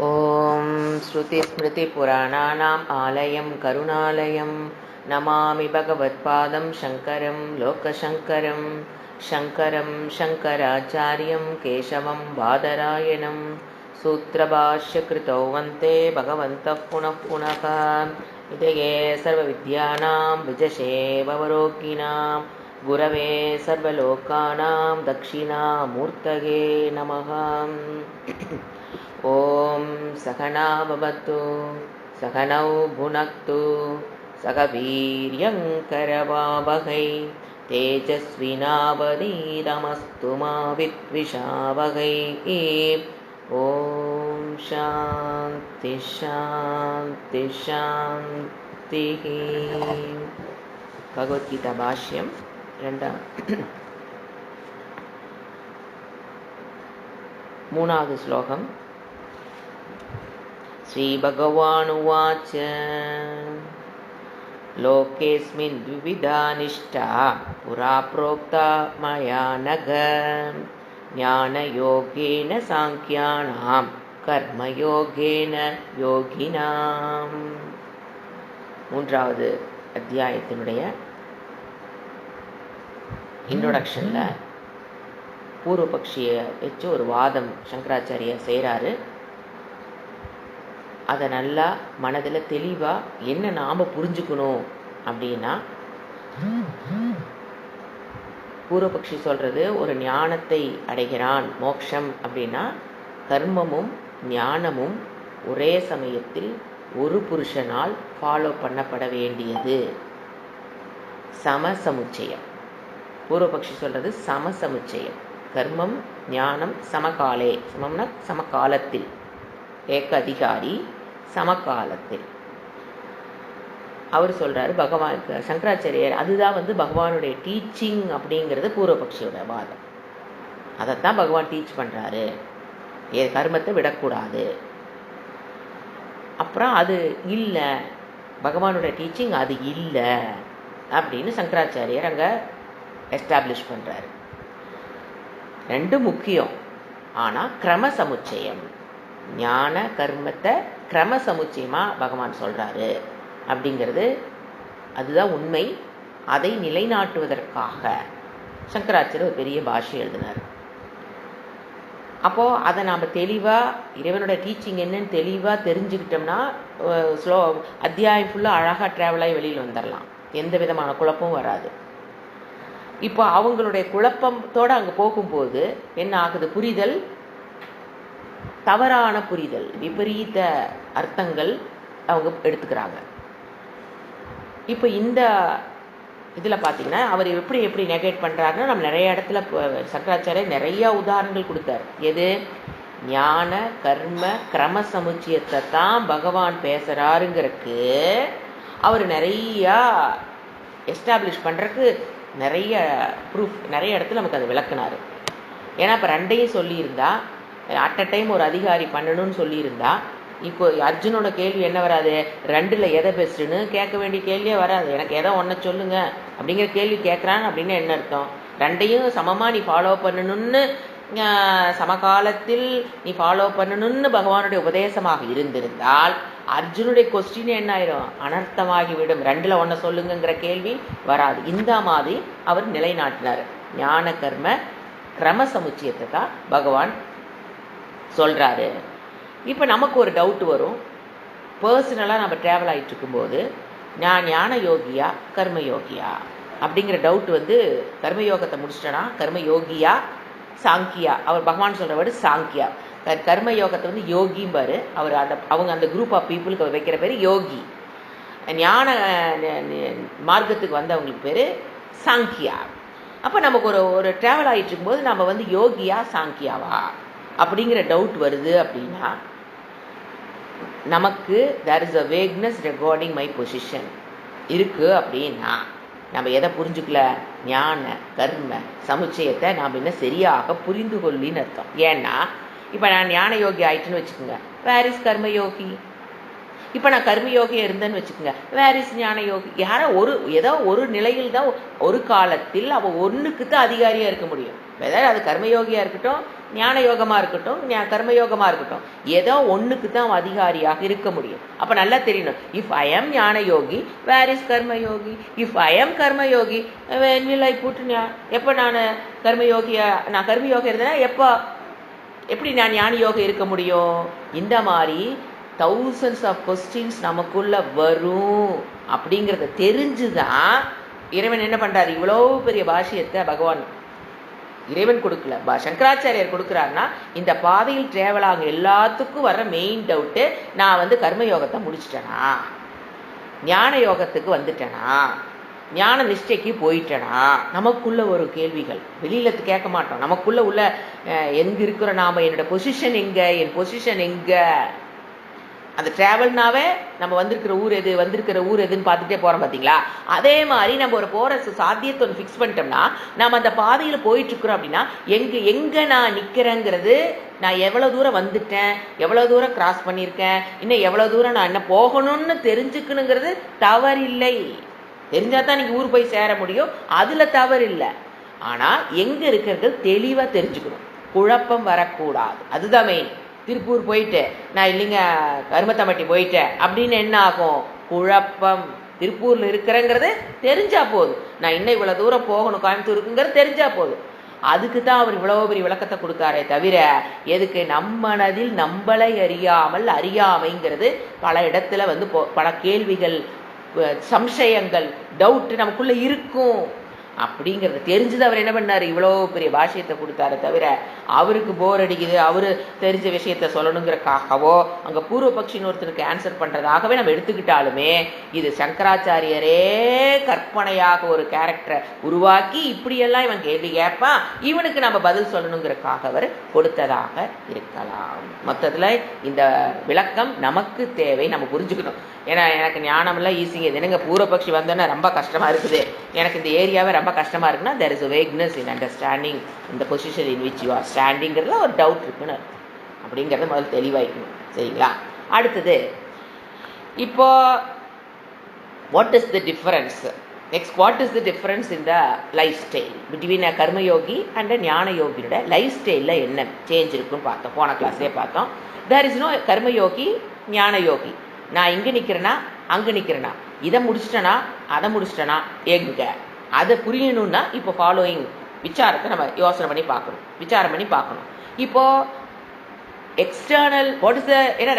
ॐ श्रुतिस्मृतिपुराणानाम् आलयं करुणालयं नमामि भगवत्पादं शङ्करं लोकशङ्करं शङ्करं शङ्कराचार्यं केशवं बादरायणं सूत्रभाष्यकृतौ वन्दे भगवन्तः पुनः पुनः इदये सर्वविद्यानां विजशे भवरोगिणां गुरवे सर्वलोकानां दक्षिणामूर्तये नमः। ॐ सहना भवतु सहनौ भुनक्तु सह वीर्यङ्करवावहै तेजस्विनावधीतमस्तु मा विद्विषावहै। ॐ शान्ति शान्ति शान्तिः। भगवद्गीता भाष्यं मूनावद् श्लोकम्। श्रीभगवानुवाच लोकेऽस्मिन् द्विविधा निष्ठा पुरा प्रोक्ता मया नघ ज्ञानयोगेन साङ्ख्यानां कर्मयोगेन योगिनाम्। மூன்றாவது அத்தியாயத்தினுடைய இன்ட்ரோடக்ஷனில் பூர்வபக்ஷியை வச்சு ஒரு வாதம் சங்கராச்சாரியார் செய்கிறாரு. அதை நல்லா மனதில் தெளிவாக என்ன நாம் புரிஞ்சுக்கணும் அப்படின்னா, பூர்வபக்ஷி சொல்கிறது ஒரு ஞானத்தை அடைகிறான் மோட்சம் அப்படின்னா கர்மமும் ஞானமும் ஒரே சமயத்தில் ஒரு புருஷனால் ஃபாலோ பண்ணப்பட வேண்டியது சமசமுச்சயம். பூர்வபக்ஷி சொல்கிறது சமசமுச்சயம். கர்மம் ஞானம் சமகாலே, சமம்னா சமகாலத்தில், ஏக அதிகாரி சமகாலத்தில். அவர் சொல்கிறாரு பகவான் சங்கராச்சாரியர் அதுதான் பகவானுடைய டீச்சிங் அப்படிங்கிறது பூர்வபக்ஷியோட வாதம். அதைத்தான் பகவான் டீச் பண்ணுறாரு, கர்மத்தை விடக்கூடாது. அப்புறம் அது இல்லை, பகவானுடைய டீச்சிங் அது இல்லை அப்படின்னு சங்கராச்சாரியர் அங்கே எஸ்டாப்ளிஷ் பண்ணுறாரு. ரெண்டும் முக்கியம், ஆனால் கிரம சமுச்சயம், ஞான கர்மத்தை கிரம சமுச்சயமாக பகவான் சொல்கிறாரு அப்படிங்கிறது அதுதான் உண்மை. அதை நிலைநாட்டுவதற்காக சங்கராச்சாரியர் ஒரு பெரிய பாஷ்யம் எழுதினார். அப்போது அதை நாம் தெளிவாக இறைவனோட டீச்சிங் என்னன்னு தெளிவாக தெரிஞ்சுக்கிட்டோம்னா அத்தியாயம் ஃபுல்லாக அழகாக ட்ராவலாகி வெளியில் வந்துடலாம், எந்த விதமான குழப்பமும் வராது. இப்போ அவங்களுடைய குழப்பத்தோடு அங்கே போகும்போது என்ன ஆகுது, புரிதல் தவறான புரிதல், விபரீத அர்த்தங்கள் அவங்க எடுத்துக்கிறாங்க. இப்போ இந்த இதில் பார்த்தீங்கன்னா அவர் எப்படி நெகேட் பண்ணுறாருன்னா, நம்ம நிறைய இடத்துல சங்கராச்சாரியர் நிறையா உதாரணங்கள் கொடுத்தார். எது, ஞான கர்ம கிரம சமுச்சயத்தை தான் பகவான் பேசுகிறாருங்கிறதுக்கு அவர் நிறையா எஸ்டாப்ளிஷ் பண்ணுறதுக்கு நிறைய ப்ரூஃப் நிறைய இடத்துல நமக்கு அதை விளக்குனார். ஏன்னா இப்போ ரெண்டையும் சொல்லியிருந்தா, அட் அ டைம் ஒரு அதிகாரி பண்ணணும்னு சொல்லியிருந்தா, இப்போ அர்ஜுனோட கேள்வி என்ன வராது, ரெண்டில் எதை பெஸ்ட்டுன்னு கேட்க வேண்டிய கேள்வியே வராது. எனக்கு எதை ஒன்றை சொல்லுங்க அப்படிங்கிற கேள்வி கேட்குறான் அப்படின்னு என்ன அர்த்தம், ரெண்டையும் சமமாக நீ ஃபாலோ பண்ணணும்னு சமகாலத்தில் நீ ஃபாலோ பண்ணணும்னு பகவானுடைய உபதேசமாக இருந்திருந்தால் அர்ஜுனுடைய கொஸ்டின் என்ன ஆயிரும், அனர்த்தமாகிவிடும். ரெண்டில் ஒன்றை சொல்லுங்கிற கேள்வி வராது. இந்த மாதிரி அவர் நிலைநாட்டினார். ஞான கர்ம கிரம சமுச்சயத்தை தான் பகவான் சொல்கிறாரு. இப்போ நமக்கு ஒரு டவுட் வரும், பர்சனலாக நம்ம ட்ராவல் ஆகிட்டு இருக்கும்போது நான் ஞான யோகியா கர்ம யோகியா அப்படிங்கிற டவுட் கர்மயோகத்தை முடிச்சிட்டேன்னா கர்ம யோகியா சாங்கியா, அவர் பகவான் சொல்கிற வேர்டு சாங்கியா. கர்ம யோகத்தை யோகிம்பார் அவர். அவங்க அந்த குரூப் ஆஃப் பீப்புளுக்கு வைக்கிற பேர் யோகி. ஞான மார்க்கத்துக்கு வந்தவங்களுக்கு பேர் சாங்கியா. அப்போ நமக்கு ஒரு ட்ராவல் ஆகிட்டு இருக்கும்போது நம்ம யோகியா சாங்கியாவா அப்படிங்கிற டவுட் வருது அப்படின்னா, நமக்கு there is a vagueness regarding my position இருக்குது அப்படின்னா நம்ம எதை புரிஞ்சுக்கல, ஞான கர்ம சமுச்சயத்தை நாம் இன்னும் சரியாக புரிந்து கொள்ளின்னு அர்த்தம். ஏன்னா இப்போ நான் ஞான யோகி ஆயிட்டுன்னு வச்சுக்கோங்க, வேர் இஸ் கர்மயோகி. இப்போ நான் கர்மயோகியாக இருந்தேன்னு வச்சுக்கோங்க, வேர் இஸ் ஞான யோகி. யாரோ ஏதோ ஒரு நிலையில் தான் ஒரு காலத்தில் அவள் ஒன்றுக்கு தான் அதிகாரியாக இருக்க முடியும். வெதர் அது கர்மயோகியாக இருக்கட்டும் ஞான யோகமாக இருக்கட்டும், கர்மயோகமாக இருக்கட்டும், ஏதோ ஒன்றுக்கு தான் அதிகாரியாக இருக்க முடியும். அப்போ நல்லா தெரியணும், இஃப் ஐ எம் ஞான யோகி, வேர் இஸ் கர்மயோகி? இஃப் ஐ எம் கர்மயோகி, வில் ஐ புட் எப்போ நான் கர்மயோகி இருந்தேன்னா எப்படி நான் ஞான யோகம் இருக்க முடியும்? இந்த மாதிரி thousands ஆஃப் கொஸ்டின்ஸ் நமக்குள்ள வரும். அப்படிங்கிறத தெரிஞ்சுதான் இறைவன் என்ன பண்றாரு, இவ்வளோ பெரிய பாஷ்யத்தை பகவான் இறைவன் கொடுக்கல, சங்கராச்சாரியர் கொடுக்குறாருன்னா இந்த பாதையில் டிராவல் ஆகும் எல்லாத்துக்கும் வர்ற மெயின் டவுட்டு, நான் கர்மயோகத்தை முடிச்சிட்டேனா, ஞான யோகத்துக்கு வந்துட்டேனா, ஞான நிஷ்டைக்கு போயிட்டேனா, நமக்குள்ள ஒரு கேள்விகள். வெளியில கேட்க மாட்டோம், நமக்குள்ள உள்ள எங்க இருக்கிற நாம, என்னோட பொசிஷன் எங்க, என் பொசிஷன் எங்க. அந்த டிராவல்னாவே நம்ம வந்திருக்கிற ஊர் எதுன்னு பார்த்துட்டே போகிறோம் பார்த்தீங்களா? அதே மாதிரி நம்ம ஒரு போகிற சாத்தியத்தை ஒன்று ஃபிக்ஸ் பண்ணிட்டோம்னா, நம்ம அந்த பாதையில் போயிட்டுருக்குறோம் அப்படின்னா எங்கே நான் நிற்கிறேங்கிறது, நான் எவ்வளோ தூரம் வந்துட்டேன், எவ்வளோ தூரம் கிராஸ் பண்ணியிருக்கேன், இன்னும் எவ்வளோ தூரம் நான் என்ன போகணும்னு தெரிஞ்சுக்கணுங்கிறது தவறில்லை. தெரிஞ்சால் தான் நீங்கள் ஊர் போய் சேர முடியும், அதில் தவறில்லை. ஆனால் எங்கே இருக்கிறது தெளிவாக தெரிஞ்சுக்கணும், குழப்பம் வரக்கூடாது. அதுதான் மெயின். திருப்பூர் போயிட்டு நான் இல்லைங்க கருமத்தம்பட்டி போயிட்டேன் அப்படின்னு என்ன ஆகும், குழப்பம். திருப்பூரில் இருக்கிறேங்கிறது தெரிஞ்சா போதும், நான் இன்னும் இவ்வளோ தூரம் போகணும் கோயம்புத்தூருக்குங்கிறது தெரிஞ்சா போதும். அதுக்கு தான் அவர் இவ்வளோ பெரிய விளக்கத்தை கொடுத்தாரே தவிர, எதுக்கு நம்ம மனதில் நம்மளை அறியாமைங்கிறது பல இடத்துல பல கேள்விகள், சம்சயங்கள், டவுட் நமக்குள்ள இருக்கும். அப்படிங்கிறத தெரிஞ்சது அவர் என்ன பண்ணார், இவ்வளோ பெரிய பாஷ்யத்தை கொடுத்தாரு. தவிர அவருக்கு போர் அடிக்குது, அவர் தெரிஞ்ச விஷயத்த சொல்லணுங்கிறக்காகவோ அங்கே பூர்வபக்ஷின்னு ஒருத்தருக்கு ஆன்சர் பண்ணுறதாகவே நம்ம எடுத்துக்கிட்டாலுமே, இது சங்கராச்சாரியரே கற்பனையாக ஒரு கேரக்டரை உருவாக்கி இப்படியெல்லாம் இவன் கேள்வி கேட்பான், இவனுக்கு நம்ம பதில் சொல்லணுங்கிறக்காக அவர் கொடுத்ததாக இருக்கலாம். மொத்தத்தில் இந்த விளக்கம் நமக்கு தேவை, நம்ம புரிஞ்சுக்கணும். ஏன்னா எனக்கு ஞானமெல்லாம் ஈஸிங்க, என்னங்க பூர்வபக்ஷி வந்தோன்னா ரொம்ப கஷ்டமாக இருக்குது, எனக்கு இந்த ஏரியாவே ரொம்ப கஷ்டமாக இருக்குன்னா, there is a vagueness in understanding in the position in which you are standingங்கிறதுல ஒரு டவுட் இருக்குன்னு அப்படிங்கிறத முதல்ல தெளிவாயிக்கணும். சரிங்களா? அடுத்தது இப்போ what is the difference? Next, what is the difference in the lifestyle between a Karmayogi and a ஞான யோகியோட லைஃப் ஸ்டைலில் என்ன சேஞ்ச் இருக்குன்னு பார்த்தோம், போன கிளாஸ்லேயே பார்த்தோம். there is no கர்மயோகி ஞான யோகி. நான் இங்கே நிற்கிறேன்னா அங்கே நிற்கிறேன்னா, இதை முடிச்சிட்டேனா அதை முடிச்சிட்டேனா, எங்க அதை புரியணும்னா இப்போ ஃபாலோயிங் விசாரத்தை நம்ம யோசனை பண்ணி பார்க்கணும், விசாரம் பண்ணி பார்க்கணும். இப்போ எக்ஸ்டர்னல் வாட் இஸ் த, ஏன்னா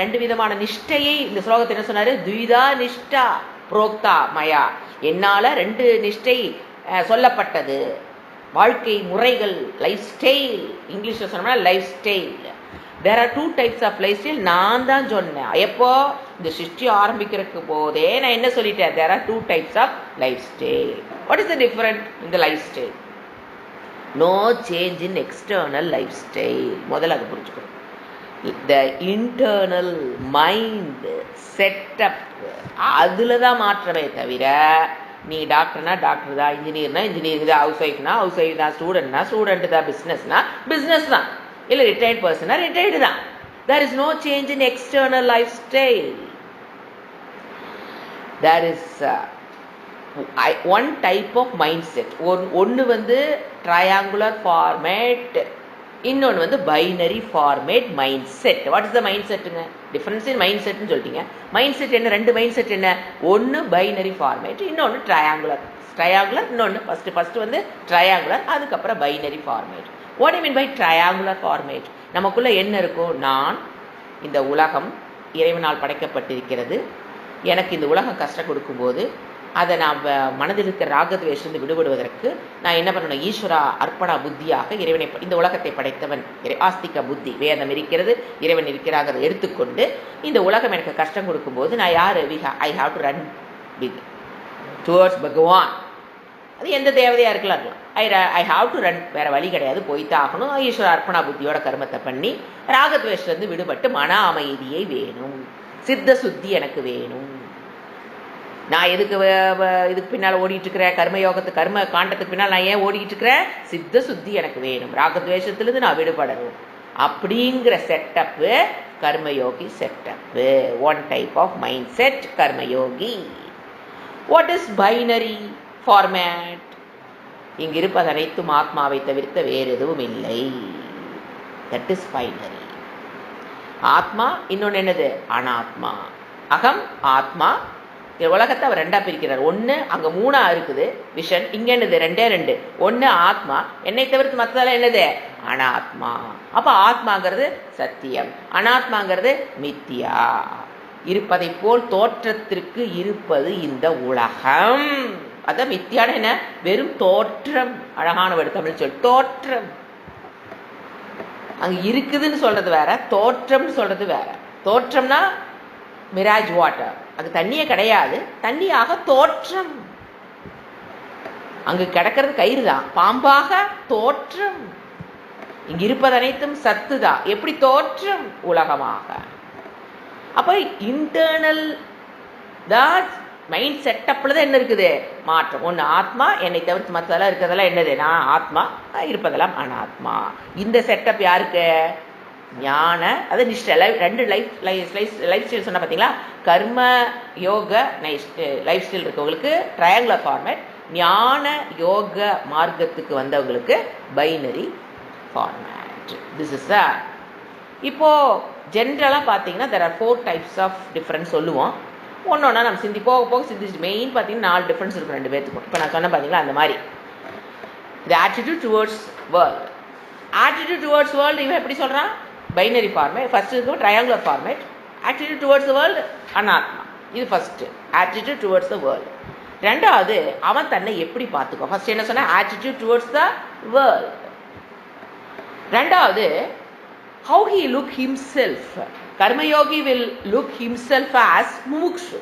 ரெண்டு விதமான நிஷ்டையை இந்த ஸ்லோகத்தை என்ன சொன்னாரு, துவிதா நிஷ்டா புரோக்தா மயா, என்னால் ரெண்டு நிஷ்டை சொல்லப்பட்டது, வாழ்க்கை முறைகள், லைஃப் ஸ்டைல். இங்கிலீஷில் சொன்னோம்னா life style. there are two types of lifestyle. நான் தான் சொன்னேன் எப்போ இந்த சிருஷ்டி ஆரம்பிக்கிறதுக்கு போதே நான் என்ன சொல்லிட்டேன், there are two types of lifestyle. what is the difference in the lifestyle? no change in external lifestyle. முதல்ல அதை புரிஞ்சுக்கணும். the internal mind setup அதில் தான் மாற்றமே தவிர, நீ டாக்டர்னா டாக்டர் தான், இன்ஜினியர்னா இன்ஜினியர் தான், ஹவுஸ் ஒய்ஃப்னா ஹவுஸ் ஒய்ஃப் தான், ஸ்டூடெண்ட்னா ஸ்டூடெண்ட் தான், பிஸ்னஸ்னா பிஸ்னஸ் தான், இல்லை ரிட்டையர்ட் பர்சனா ரிட்டையர்டு தான். there is no change in external lifestyle. there is one type of mindset. ஒன்று triangular format, இன்னொன்று binary format mind set. What is the mind செட்டுங்க? டிஃபரன்ஸ் இன் மைண்ட் செட்னு சொல்லிட்டீங்க. மைண்ட் செட் என்ன? ரெண்டு மைண்ட் செட் என்ன? ஒன்று பைனரி ஃபார்மேட், இன்னொன்று ட்ரையாங்குலர். இன்னொன்று ஃபஸ்ட்டு ட்ரையாங்குலர், அதுக்கப்புறம் binary format. What I mean by triangular format? நமக்குள்ளே என்ன இருக்கும், நான் இந்த உலகம் இறைவனால் படைக்கப்பட்டிருக்கிறது, எனக்கு இந்த உலகம் கஷ்டம் கொடுக்கும்போது அதை நான் மனதில் இருக்கிற ராகத்வேஷிலிருந்து விடுபடுவதற்கு நான் என்ன பண்ணணும், ஈஸ்வரா அர்ப்பணா புத்தியாக இறைவனை, இந்த உலகத்தை படைத்தவன் ஆஸ்திக புத்தி, வேதம் இருக்கிறது, இறைவன் இருக்கிறாங்க எடுத்துக்கொண்டு இந்த உலகம் எனக்கு கஷ்டம் கொடுக்கும்போது நான் யார், I have to run towards பகவான். அது எந்த தேவதையாக இருக்கலாம், ஐ ஹாவ் டு ரன், வேறு வழி கிடையாது, போய்த்தான் ஆகணும். ஈஸ்வர அர்ப்பணா புத்தியோட கர்மத்தை பண்ணி ராகத்வேஷிலிருந்து விடுபட்டு மன அமைதியை வேணும், சித்த சுத்தி எனக்கு வேணும். நான் இதுக்கு பின்னால் ஓடிட்டு இருக்கிறேன், கர்ம காண்டத்துக்கு பின்னால் நான் ஏன் ஓடிட்டு இருக்கிறேன், சித்த சுத்தி எனக்கு வேணும், ராகத்வேஷத்திலிருந்து நான் விடுபடணும் அப்படிங்கிற செட்டப்பு கர்மயோகி setup. One type of mindset கர்மயோகி. What is binary format? இங்கு இருப்பது அனைத்தும் ஆத்மாவை தவிர்த்த வேறு எதுவும் இல்லை. That is binary. ஆத்மா, இன்னொன்று என்னது அனாத்மா. அகம் ஆத்மா. உலகத்தை அவர் ரெண்டா பிரிக்கிறார். ஒன்று அங்கே மூணா இருக்குது விஷன், இங்கே என்னது ரெண்டே ரெண்டு. ஒன்று ஆத்மா, என்னை தவிர்த்து மற்றதெல்லாம் என்னது அனாத்மா. அப்போ ஆத்மாங்கிறது சத்தியம், அனாத்மாங்கிறது மித்தியா. இருப்பதை போல் தோற்றத்திற்கு இருப்பது இந்த உலகம். அதான் மித்தியான என்ன, வெறும் தோற்றம். அழகான வேர்டு தமிழ் சொல் தோற்றம். அங்கே இருக்குதுன்னு சொல்றது வேற, தோற்றம்னு சொல்றது வேற. தோற்றம்னா மிராஜ் வாட்டர், அது தண்ணியே கிடையாது, தண்ணியாக தோற்றம். அங்கு கிடக்கிறது கயிறு தான், பாம்பாக தோற்றம். இங்க இருப்பது அனைத்தும் சத்து தான், எப்படி தோற்றம் உலகமாக. அப்ப இன்டர்னல் தான் மைண்ட் செட்டப்ல தான் என்ன இருக்குது மாற்றம். ஒன்று ஆத்மா, என்னை தவிர்த்து மற்றதெல்லாம் இருக்கிறதெல்லாம் என்னது நான் ஆத்மா, இருப்பதெல்லாம் அனாத்மா. இந்த செட்டப் யாருக்கு ஞான, அது நிஷ்டை. ரெண்டு லைஃப் ஸ்டைல் சொன்ன பார்த்தீங்களா, கர்ம யோக லைஃப் ஸ்டைல் இருக்கவங்களுக்கு ட்ரையாங்குலர் ஃபார்மேட், ஞான யோக மார்க்கத்துக்கு வந்தவங்களுக்கு binary format. This is the. இப்போ ஜென்ரலாக பார்த்தீங்கன்னா there are 4 types of difference சொல்லுவோம். ஒன்றா நம்ம போக போக சிந்திச்சு மெயின் பார்த்தீங்கன்னா 4 டிஃப்ரென்ஸ் இருக்கும் ரெண்டு பேர்த்துக்கும். இப்போ நான் சொன்ன பார்த்தீங்களா அந்த மாதிரி the attitude towards world. attitude towards world இவன் எப்படி சொல்கிறான், பைனரி ஃபார்மேட். ஃபர்ஸ்ட் இருக்கும் triangular format. attitude towards the world அனாத்மா, இது first attitude towards the world. ரெண்டாவது அவன் தன்னை எப்படி பார்த்துக்கோ. ஃபர்ஸ்ட் என்ன சொன்ன, attitude towards the world. ரெண்டாவது how he look himself. Karmayogi will look himself as முமுக்ஷு.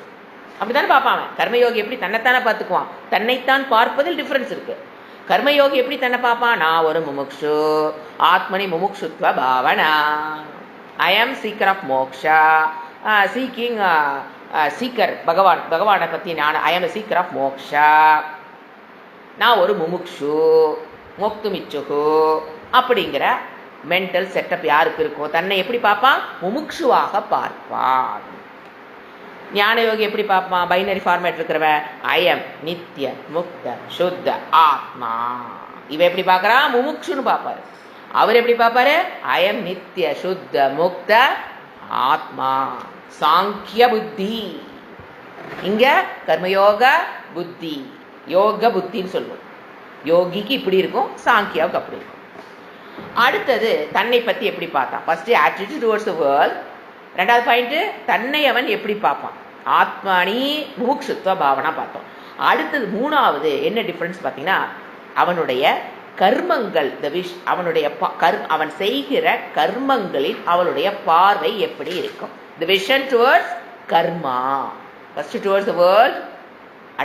அப்படித்தானே பார்ப்பான் அவன். கர்மயோகி எப்படி தன்னைத்தானே பார்த்துக்குவான், தன்னைத்தான் பார்ப்பதில் டிஃபரன்ஸ் இருக்கு. கர்மயோகி எப்படி தன்னை பார்ப்பான், நான் ஒரு முமுக்ஷு, ஆத்மனி முமுக்ஷுத்வ பாவனா, I am seeker of moksha, seeking seeker பகவானை பற்றி நான் ஐ ஆம் சீக்கர் ஆஃப் மோக்ஷா, நான் ஒரு முமுக்ஷு, மோக்துமிச்சுகு அப்படிங்கிற மென்டல் செட்டப் யாருக்கு இருக்கும். தன்னை எப்படி பார்ப்பான், முமுக்ஷுவாக பார்ப்பான். ஞான யோகி எப்படி பார்ப்பான், பைனரி ஃபார்மேட் இருக்கிறவன் ஐ எம் நித்திய முக்த சுத்த ஆத்மா. இவன் எப்படி பார்க்கறான், முமுக்ஷுன்னு பார்ப்பாரு. அவர் எப்படி பார்ப்பாரு, ஐ எம் நித்திய சுத்த முக்த ஆத்மா. சாங்கிய புத்தி, இங்க கர்மயோக புத்தி, யோக புத்தின்னு சொல்லுவோம். யோகிக்கு இப்படி இருக்கும், சாங்கியாவுக்கு அப்படி இருக்கும். அடுத்தது தன்னை பற்றி எப்படி பார்த்தான். First attitude towards the world. ரெண்டாவது பாயிண்ட் தன்னை அவன் எப்படி பார்ப்பான், ஆத்மானி முமுக்ஷுத்வ பாவனா பார்த்தோம். அடுத்தது மூணாவது என்ன டிஃபரன்ஸ் பார்த்தீங்கன்னா, அவனுடைய கர்மங்கள், அவனுடைய அவன் செய்கிற கர்மங்களில் அவனுடைய பார்வை எப்படி இருக்கும். தி vision towards karma. First towards the world,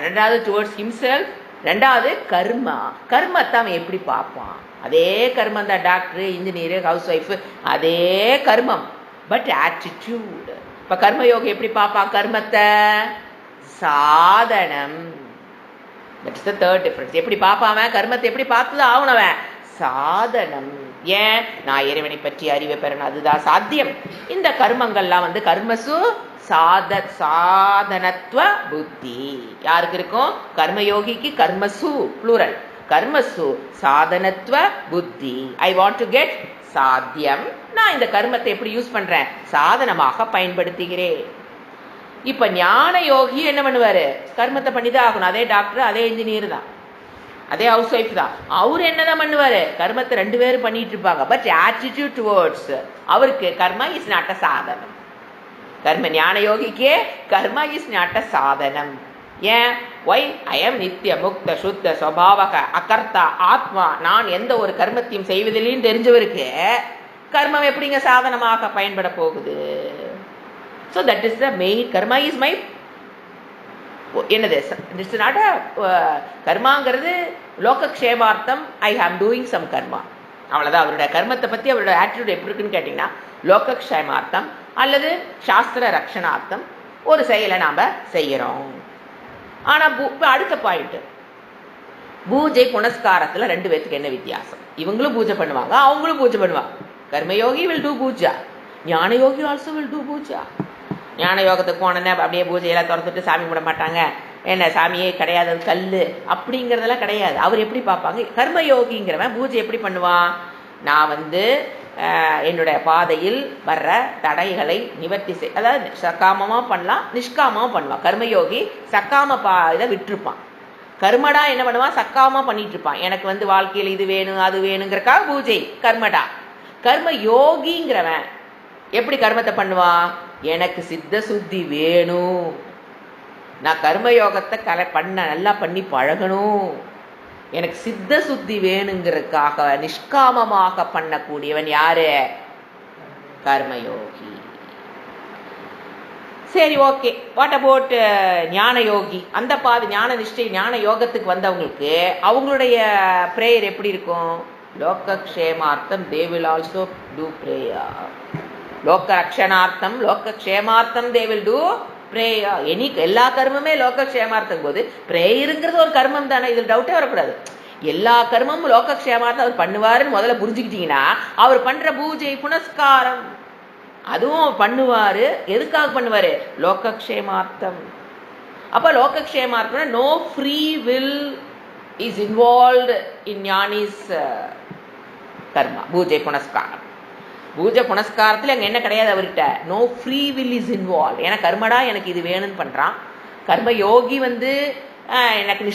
ரெண்டாவது டுவர்ட்ஸ் ஹிம்செல்ஃப், ரெண்டாவது கர்மா. கர்மத்தை அவன் எப்படி பார்ப்பான், அதே கர்மம் தான். டாக்டர், இன்ஜினியர், ஹவுஸ் ஒய்ஃப், அதே கர்மம், பட் ஆட்டிடியூட். இப்போ கர்மயோகி எப்படி பார்ப்பான் கர்மத்தை, சாதனம். That is the third difference. எப்படி பார்ப்பான் கர்மத்தை, எப்படி பார்த்துதான் ஆகணவன், சாதனம். ஏன், நான் இறைவனை பற்றி அறிவை பெறணும், அதுதான் சாத்தியம். இந்த கர்மங்கள்லாம் கர்மசு சாதனத்துவ புத்தி யாருக்கு இருக்கும், கர்மயோகிக்கு. கர்மசு ப்ளூரல், கர்மசு சாதனத்துவ புத்தி. ஐ வாண்ட் டு கெட் சாத்தியம். நான் இந்த கர்மத்தை எப்படி யூஸ் பண்றேன், சாதனமாக பயன்படுத்துகிறேன். இப்ப ஞான யோகி என்ன பண்ணுவாரு, கர்மத்தை பண்ணிதான் ஆகணும். அதே டாக்டர், அதே இன்ஜினியர் தான், அதே ஹவுஸ் ஒய்ஃப் தான். அவரு என்னதான் பண்ணுவாரு, கர்மத்தை ரெண்டு பேரும் பண்ணிட்டு இருப்பாங்க. பட் ஆட்டிடியூட் டுவர்ட்ஸ் அவருக்கு கர்மா இஸ் நாட் அ சாதனம். கர்ம ஞான யோகிக்கே கர்மா இஸ் நாட் அ சாதனம். ஏன், ஒய் ஐ எம் நித்திய முக்த சுத்த சுபாவக அகர்த்தா ஆத்மா. நான் எந்த ஒரு கர்மத்தையும் செய்வதில்லைன்னு தெரிஞ்சவருக்கு கர்மம் எப்படிங்க சாதனமாக பயன்பட போகுது. So that is the main. Karma is my என்னது, இட்ஸ் நாட் அ கர்மாங்கிறது லோகக்ஷேமார்த்தம். ஐ ஆம் டூயிங் சம் கர்மா, அவ்வளோதான். அவருடைய கர்மத்தை பற்றி அவரோட ஆட்டிடியூட் எப்படி இருக்குன்னு கேட்டிங்கன்னா, லோகக்ஷேமார்த்தம் அல்லது சாஸ்திர ரக்ஷணார்த்தம் ஒரு செயலை நாம் செய்கிறோம். ஆனால் அடுத்த பாயிண்ட், பூஜை புனஸ்காரத்தில் ரெண்டு பேர்த்துக்கு என்ன வித்தியாசம். இவங்களும் பூஜை பண்ணுவாங்க, அவங்களும் பூஜை பண்ணுவாங்க. கர்மயோகி வில் டூ பூஜா, ஞான யோகி ஆல்சோ வில் டூ பூஜா. ஞான யோகத்துக்கு போனோன்னே அப்படியே பூஜையெல்லாம் திறந்துட்டு சாமி கும்பிட மாட்டாங்க, என்ன சாமியே கிடையாது, அது கல் அப்படிங்கிறதெல்லாம் கிடையாது. அவர் எப்படி பார்ப்பாங்க, கர்மயோகிங்கிறவன் பூஜை எப்படி பண்ணுவான், நான் என்னுடைய பாதையில் வர்ற தடைகளை நிவர்த்தி அதாவது சக்காமமாக பண்ணலாம், நிஷ்காமமாக பண்ணலாம். கர்மயோகி சக்காம இதை விட்டுருப்பான். கர்மடா என்ன பண்ணுவான், சக்காம பண்ணிட்டு இருப்பான். எனக்கு வாழ்க்கையில் இது வேணும் அது வேணுங்கிறக்காக பூஜை கர்மடா. கர்ம யோகிங்கிறவன் எப்படி கர்மத்தை பண்ணுவான், எனக்கு சித்த சுத்தி வேணும், நான் கர்மயோகத்தை நல்லா பண்ணி பழகணும், எனக்கு சித்த சுத்தி வேணுங்கிறதுக்காக நிஷ்காமமாக பண்ணக்கூடியவன் யாரு, கர்மயோகி. சரி, ஓகே. வாட் அபவுட் ஞான யோகி? அந்த ஞான நிஷ்டை ஞான யோகத்துக்கு வந்தவங்களுக்கு அவங்களுடைய பிரேயர் எப்படி இருக்கும்? லோகக்ஷேமார்த்தம் they will also do prayer. லோக ரக்ஷணார்த்தம் லோகக்ஷேமார்த்தம் தே வில் டூ பிரேயர். எல்லா கர்மமே லோகக்ஷேமார்த்தம் போது பிரேயருங்கிறது ஒரு கர்மம் தானே, இதில் டவுட்டே வரக்கூடாது. எல்லா கர்மமும் லோகக்ஷேமார்த்தம் அவர் பண்ணுவாருன்னு முதல்ல புரிஞ்சுக்கிட்டீங்கன்னா அவர் பண்ற பூஜை புனஸ்காரம் அதுவும் பண்ணுவாரு. எதுக்காக பண்ணுவாரு? லோகக்ஷேமார்த்தம். அப்ப லோகக்ஷேமார்த்தம் no free will is involved in ஞானிஸ் கர்மா பூஜை புனஸ்காரம். பூஜை புனஸ்காரத்தில் அங்கே என்ன கிடையாது அவர்கிட்ட, no free will is involve. ஏன்னா கர்மடா எனக்கு இது வேணும்னு பண்ணுறான். கர்ம யோகி எனக்கு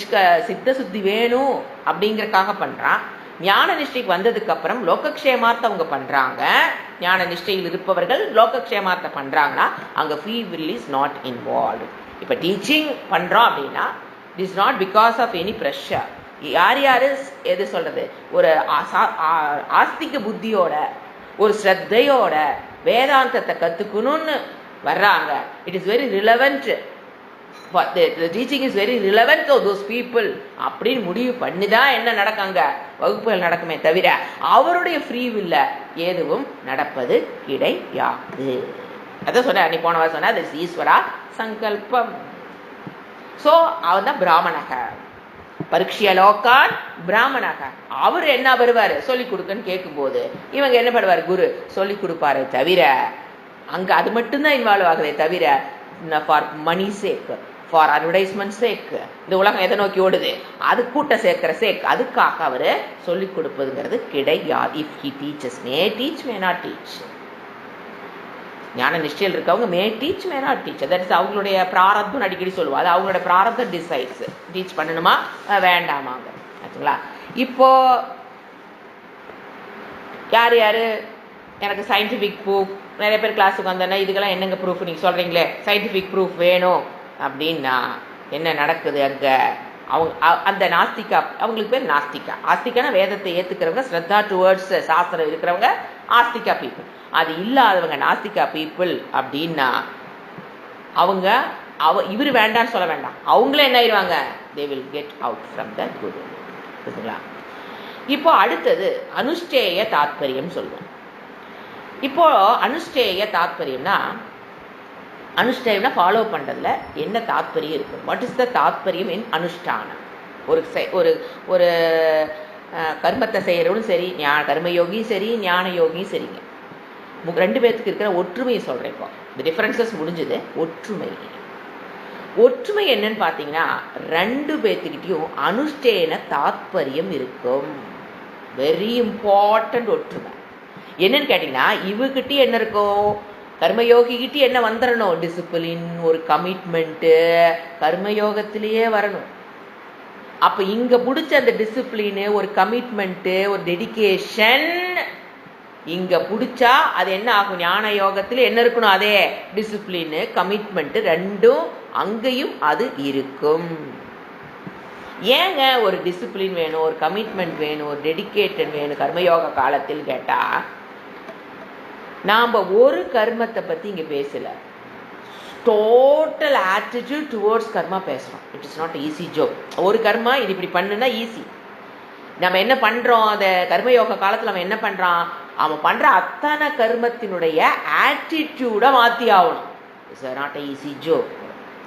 சித்த சுத்தி வேணும் அப்படிங்கிறக்காக பண்ணுறான். ஞான நிஷ்டைக்கு வந்ததுக்கு அப்புறம் லோகக்ஷேமார்த்தம் அவங்க பண்றாங்க. ஞான நிஷ்டையில் இருப்பவர்கள் லோகக்ஷேமார்த்தம் பண்றாங்கன்னா அங்க free will is not involve. இப்போ டீச்சிங் பண்றோம் அப்படின்னா it is not because of any pressure. யார் எது சொல்றது, ஒரு ஆஸ்திக புத்தியோட ஒரு ஸ்ரத்தையோட வேதாந்தத்தை கத்துக்கணும்னு வர்றாங்க. It is very relevant. The teaching is very relevant to those people அப்படின்னு முடிவு பண்ணிதான் என்ன நடக்காங்க, வகுப்புகள் நடக்குமே தவிர அவருடைய ஃப்ரீ வில்ல எதுவும் நடப்பது கிடையாது. அதான் சொன்ன அன்னைக்கு போன வாரம் சொன்ன ஈஸ்வரா சங்கல்பம். ஸோ அவன் தான் பிராமணக, பரீட்சிய லோக்கான் பிராமணக. அவர் என்ன வருவாரு சொல்லி கொடுக்குன்னு கேட்கும்போது இவங்க என்ன பண்ணுவார், குரு சொல்லி கொடுப்பாரே தவிர அங்க அது மட்டும்தான் இன்வால்வ் ஆகுதே தவிர for money sake, for advertisement sake, இந்த உலகம் எதை நோக்கி ஓடுது அது கூட்ட சேர்க்கிற சேக், அதுக்காக அவர் சொல்லிக் கொடுப்பதுங்கிறது கிடையாது. If he teaches may teach may not teach. ஞான நிஷ்டையில் இருக்கவங்க may teach may not teach. That is அவங்களுடைய பிராரப்தம் அடிக்கடி சொல்லுவாங்க. அது அவங்களோட பிராரப்தம் டிசைட்ஸ் டீச் பண்ணணுமா வேண்டாமாங்க. ஆச்சுங்களா? இப்போ யார் எனக்கு சயின்டிஃபிக் ப்ரூஃப், நிறைய பேர் கிளாஸுக்கு வந்தோன்னா இதுக்கெல்லாம் என்னங்க ப்ரூஃப் நீங்கள் சொல்கிறீங்களே, சயின்டிஃபிக் ப்ரூஃப் வேணும் அப்படின்னா என்ன நடக்குது அங்கே? அவங்க அந்த நாஸ்திகா, அவங்களுக்கு பேர் நாஸ்திகா. ஆஸ்திகானா வேதத்தை ஏற்றுக்கிறவங்க, ஸ்ரத்தா டுவர்ட்ஸ் சாஸ்திரம் இருக்கிறவங்க ஆஸ்திகா பீப்புள். அது இல்லாதவங்க நாஸ்திகா பீப்புள் அப்படின்னா அவங்க இவர் வேண்டான்னு சொல்ல வேண்டாம், அவங்களே என்ன ஆயிடுவாங்க, they will get out from the guru. புரியுதுங்களா? இப்போ அடுத்தது அனுஷ்டேய தாத்பரியம் சொல்லுவோம். இப்போ அனுஷ்டேய தாத்பரியம்னா, அனுஷ்டேயம்னா ஃபாலோ பண்ணுறதுல என்ன தாத்பரியம் இருக்கும்? வாட் இஸ் த தாத்பரியம் இன் அனுஷ்டானம்? ஒரு கர்மத்தை செய்கிறவனும் சரி, கர்மயோகியும் சரி, ஞான யோகியும் சரிங்க, ரெண்டு பேர்த்துக்கு இருக்கிற ஒற்றுமையை சொல்கிறேன். இப்போ இந்த டிஃப்ரென்சஸ் முடிஞ்சது. ஒற்றுமை என்னன்னு பார்த்தீங்கன்னா, ரெண்டு பேர்த்துக்கிட்டையும் அனுஷ்டேன தாத்பரியம் இருக்கும். வெரி இம்பார்ட்டன்ட் ஒற்றுமை. என்னன்னு கேட்டீங்கன்னா, இவகிட்ட என்ன இருக்கும், கர்மயோகிக்கிட்ட என்ன வந்துடணும், டிசிப்ளின், ஒரு கமிட்மெண்ட்டு கர்மயோகத்திலேயே வரணும். அப்போ இங்கே பிடிச்ச அந்த டிசிப்ளினு, ஒரு கமிட்மெண்ட்டு, ஒரு டெடிக்கேஷன் இங்கே பிடிச்சா அது என்ன ஆகும், ஞான யோகத்தில் என்ன இருக்கணும், அதே டிசிப்ளினு கமிட்மெண்ட்டு ரெண்டும் அங்கேயும் அது இருக்கும். ஏங்க ஒரு டிசிப்ளின் வேணும், ஒரு கமிட்மெண்ட் வேணும், ஒரு டெடிக்கேஷன் வேணும் கர்மயோக காலத்தில் கேட்டால், நாம் ஒரு கர்மத்தை பற்றி இங்கே பேசலை, டோட்டல் ஆட்டிடியூட் டுவோர்ட்ஸ் கர்மா பேசுகிறோம். It is not easy job. ஒரு கர்மா இது இப்படி பண்ணுன்னா ஈஸி. நம்ம என்ன பண்ணுறோம், அந்த கர்மயோக காலத்தில் நம்ம என்ன பண்ணுறான், அவன் பண்ணுற அத்தனை கர்மத்தினுடைய ஆட்டிடியூடை மாற்றி ஆகணும். It's not a easy job.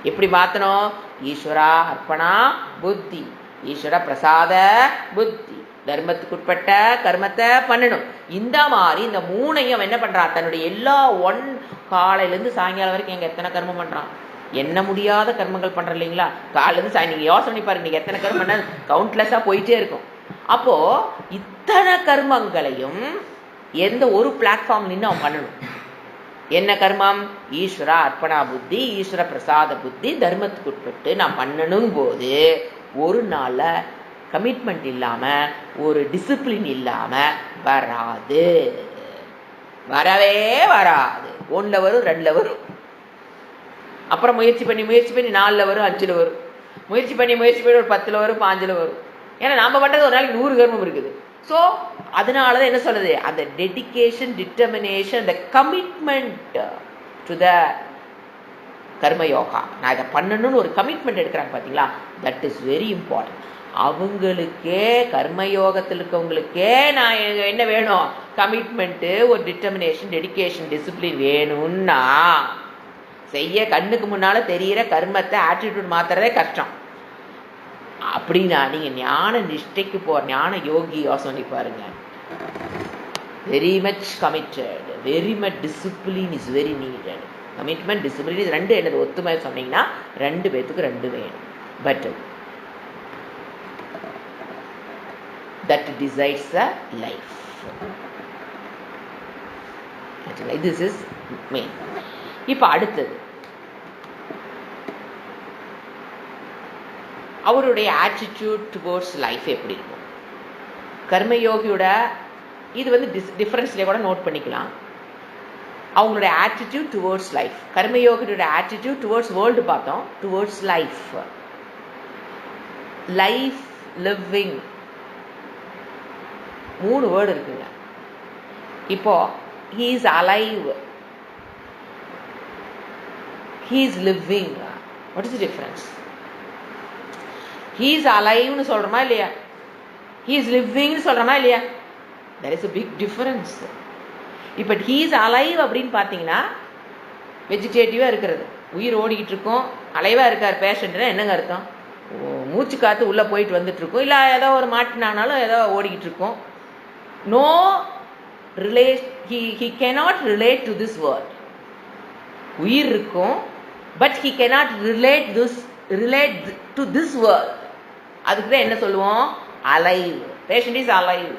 எப்படி மாற்றணும், ஈஸ்வரா அர்ப்பணா புத்தி, ஈஸ்வர பிரசாத புத்தி, தர்மத்துக்குட்பட்ட கர்மத்தை பண்ணணும். இந்த மாதிரி இந்த மூணையும் அவன் என்ன பண்ணுறான், தன்னுடைய எல்லா காலையிலேருந்து சாயங்காலம் வரைக்கும் எங்கே எத்தனை கர்மம் பண்ணுறான், என்ன முடியாத கர்மங்கள் பண்ணுற இல்லைங்களா? காலையிலேருந்து நீங்கள் யோசனை பண்ணி பாருங்க, நீங்கள் எத்தனை கர்மம் பண்ண கவுண்ட்லெஸ்ஸாக போயிட்டே இருக்கும். அப்போது இத்தனை கர்மங்களையும் எந்த ஒரு பிளாட்ஃபார்ம் நின்று அவன் பண்ணணும். என்ன கர்மம்? ஈஸ்வரா அர்ப்பணா புத்தி, ஈஸ்வர பிரசாத புத்தி, தர்மத்துக்கு உட்பட்டு நான் பண்ணணும் போது ஒரு நாளில் கமிட்மெண்ட் இல்லாமல், ஒரு டிசிப்ளின் இல்லாமல் வராது, வரவே வராது. 1ல் வரும், 2ல் வரும், அப்புறம் முயற்சி பண்ணி 4ல் வரும், 5ல் வரும், முயற்சி பண்ணி ஒரு 10ல் வரும், 5ல் வரும். ஏன்னா நாம் பண்ணுறது ஒரு நாளைக்கு 100 கர்மம் இருக்குது. ஸோ அதனால தான் என்ன சொல்லுது, அந்த டெடிக்கேஷன், டிட்டர்மினேஷன், அந்த கமிட்மெண்ட் டு த கர்மயோகா, நான் இதை பண்ணணும்னு ஒரு கமிட்மெண்ட் எடுக்கிறாங்க பார்த்தீங்களா, தட் இஸ் வெரி இம்பார்ட்டன்ட். அவங்களுக்கே கர்மயோகத்தில் இருக்கவங்களுக்கே நான் என்ன வேணும், கமிட்மெண்ட்டு, ஒரு டிட்டர்மினேஷன், டெடிக்கேஷன், டிசிப்ளின் வேணும்னா செய்ய கண்ணுக்கு முன்னால் தெரிகிற கர்மத்தை ஆட்டிடியூட் மாற்றுறதே கஷ்டம். அப்படின்னா நீங்கள் ஞான நிஷ்டைக்கு ஞான யோகி யோசனை பாருங்க, very much committed, very much discipline is very needed. Commitment, discipline இது 2 என்னது ஒத்துமை சொன்னீங்கன்னா 2 பேத்துக்கு 2 வேணும். But that decides the life. This is main. இப்போ அடுத்தது அவருடைய ஆட்டிடியூட் டுவோர்ட்ஸ் லைஃப் எப்படி இருக்கும். கர்மயோகியோட இது வந்து டிஃபரன்ஸ்லேயே கூட நோட் பண்ணிக்கலாம். அவங்களுடைய ஆட்டிடியூட் டுவோர்ட்ஸ் லைஃப், கர்மயோகியோட ஆட்டிடியூட் டுவோர்ட்ஸ் வேர்ல்டு பார்த்தோம், towards life, life living 3 word இருக்குங்க. இப்போ he is alive, he is living. What is the difference? he is alive னு சொல்றோமா இல்லையா, he is living னு சொல்றோமா இல்லையா, there is a big difference. இப்போ he is alive அப்படின்னு பார்த்தீங்கன்னா வெஜிடேட்டிவாக இருக்கிறது, உயிர் ஓடிக்கிட்டு இருக்கும், அலைவாக இருக்கார் பேஷண்ட்னா என்னங்க அர்த்தம், மூச்சு காற்று உள்ளே போயிட்டு வந்துட்டு இருக்கும், இல்லை ஏதோ ஒரு மாட்டினானாலும் ஏதோ ஓடிக்கிட்டு இருக்கும். No relate, he cannot relate to this world. உயிர் இருக்கும், but he cannot relate to this world. அதுக்கு என்ன சொல்லுவோம், alive. Patient is alive.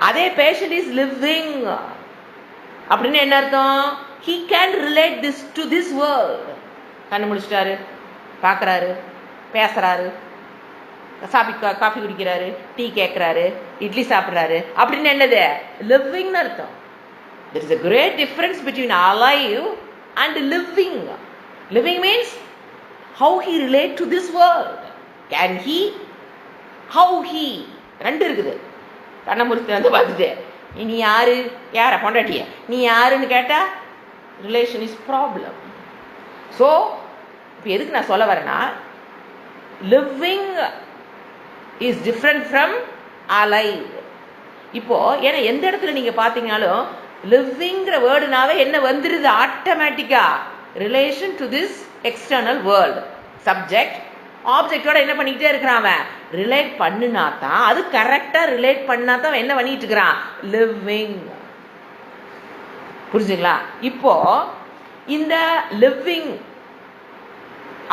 அதே patient is living அப்படின்னு என்ன அர்த்தம், he can relate this to this world. கண்ணு முடிச்சிட்டாரு, பார்க்குறாரு, பேசுகிறாரு, காஃபி குடிக்கிறாரு, டீ கேட்குறாரு, இட்லி சாப்பிட்றாரு, அப்படின்னு என்னது, லிவிங்னு அர்த்தம். there is a great difference between alive and living. living means how he relate to this world, can he, how he, 2 இருக்குது. கண்ணை முடித்து வந்து பார்த்துட்டு நீ யாரை பொண்டாட்டிய நீ யாருன்னு கேட்டால் ரிலேஷன் இஸ் ப்ராப்ளம். ஸோ இப்போ எதுக்கு நான் சொல்ல வரேன்னா, living is different from alive. இப்போ ஏன்னா எந்த இடத்துல நீங்க பாத்தீங்கன்னாலும் லிவிங்கிற வேர்டுனாவே என்ன வந்துருது, ஆட்டோமேட்டிக்கா relation to this external world. Subject ஆப்ஜெக்டோட என்ன பண்ணிக்கிட்டே இருக்கிறான், ரிலேட் பண்ணுனா தான், அது கரெக்டா ரிலேட் பண்ணா தான் என்ன பண்ணிட்டு இருக்கிறான், லிவிங். புரிஞ்சுங்களா? இப்போ இந்த living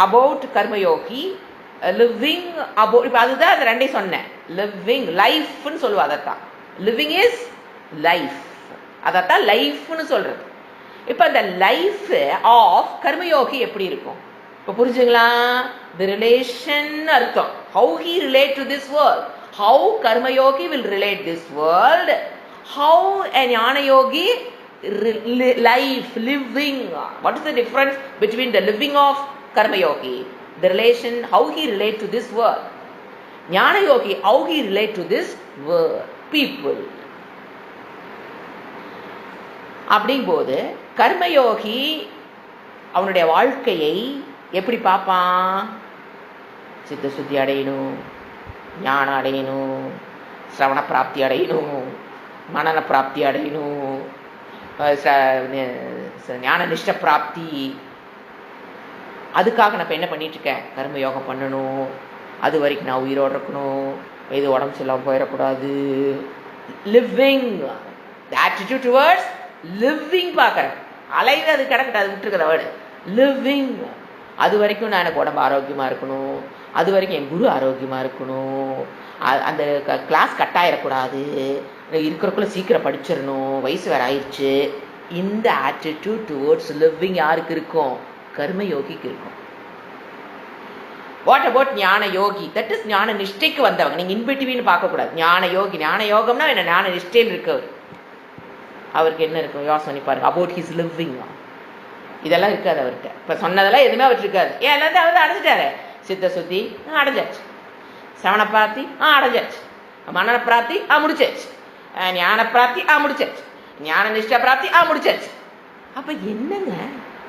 about Karmayogi, living about, இப்போ அதுதான் அந்த 2 சொன்னேன். லிவிங் லைஃப்னு சொல்லுவா, அதைத்தான் லிவிங் இஸ் லைஃப், அதைத்தான் லைஃப்னு சொல்றது. இப்போ அந்த லைஃப் ஆஃப் கர்மயோகி எப்படி இருக்கும் இப்போ புரிஞ்சுங்களா? தி ரிலேஷன் அர்த்தம், how he relate to this world, how Karmayogi will relate this world, how a ஞான யோகி life, living. What is the difference between the living of karma yogi, the relation, how he relate to this world, ஞான யோகி how he relate to this world, people. அப்படிங்கும்போது கர்மயோகி அவனுடைய வாழ்க்கையை எப்படி பார்ப்பான், சித்த சுத்தி அடையணும், ஞானம் அடையணும், சிரவண பிராப்தி அடையணும், மனன பிராப்தி அடையணும், ஞான நிஷ்ட பிராப்தி. அதுக்காக நான் இப்போ என்ன பண்ணிட்டு இருக்கேன், கர்மயோகம் பண்ணணும், அது வரைக்கும் நான் உயிரோடு இருக்கணும், இது உடம்பு சொல்லாமல் போயிடக்கூடாது. லிவிங், த ஆட்டிடியூட் டுவர்ட்ஸ் லிவிங் பார்க்குறேன். அலைவு அது கிடக்கட்டு, அது விட்டுருக்குற வேர்டு லிவிங். அது வரைக்கும் நான் எனக்கு உடம்பு ஆரோக்கியமாக இருக்கணும், அது வரைக்கும் என் குரு ஆரோக்கியமாக இருக்கணும், அந்த கிளாஸ் கட்டாயிடக்கூடாது, இருக்கிறக்குள்ள சீக்கிரம் படிச்சிடணும், வயசு வேற ஆயிடுச்சு. இந்த ஆட்டிடியூட் டுவர்ட்ஸ் லிவிங் யாருக்கு இருக்கும்? கர்மயோகிக்கு இருக்கும். வாட் அபவுட் ஞான யோகி? தட் இஸ் ஞான நிஷ்டைக்கு வந்தவங்க. நீங்க இன்பிட்வீன் பார்க்கக்கூடாது. ஞான யோகி, ஞான யோகம்னா என்ன? ஞான நிஷ்டையில் இருக்கவர். அவருக்கு என்ன இருக்கும்? யோசனை பாருங்க. அபவுட் ஹிஸ் லிவிங் இதெல்லாம் இருக்காது அவர்கிட்ட. இப்போ சொன்னதெல்லாம் எதுவுமே அவருக்கு இருக்காது. ஏன் எல்லாத்தையும் அவர் அடைஞ்சிட்டாரு. சித்த சுத்தி அடைஞ்சாச்சு, சவண பிராப்தி அடைஞ்சாச்சு, மனன பிராப்தி முடிச்சாச்சு, ஞான பிராப்தி முடிச்சாச்சு, ஞான நிஷ்ட பிராப்தி முடிச்சாச்சு. அப்ப என்னங்க?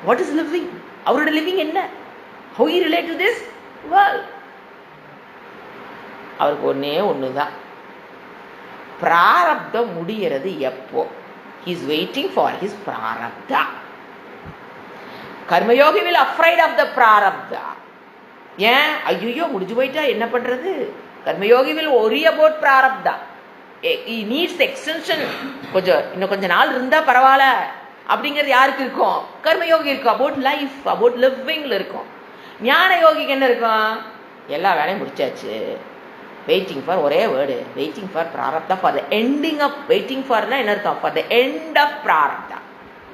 What is living? அவரோட லிவிங் என்ன? how he relate to this world? அவருக்கு ஒன்னே ஒண்ணுதான், பிராரப்தம் முடிகிறது எப்போ? he is waiting for his prarabdha. Karmayogi will afraid of the prarabdha. ஏன்? ஐயோ முடிஞ்சு போயிட்டா என்ன பண்றது? Karmayogi will worry about prarabdha. he needs extension. இன்னும் கொஞ்ச நாள் இருந்தா பரவாயில்ல அப்படிங்கிறது யாருக்கு இருக்கும்? கர்மயோகி இருக்கும். அபவுட் லைஃப், அபவுட் லிவிங்ல இருக்கும். ஞான யோகிக்கு என்ன இருக்கும்? எல்லா வேலையும் முடிச்சாச்சு, வெயிட்டிங் ஃபார், ஒரே word, waiting for prarabdha, for the ending of. Waiting ஃபார்னா என்ன அர்த்தம்? For the end of prarabdha.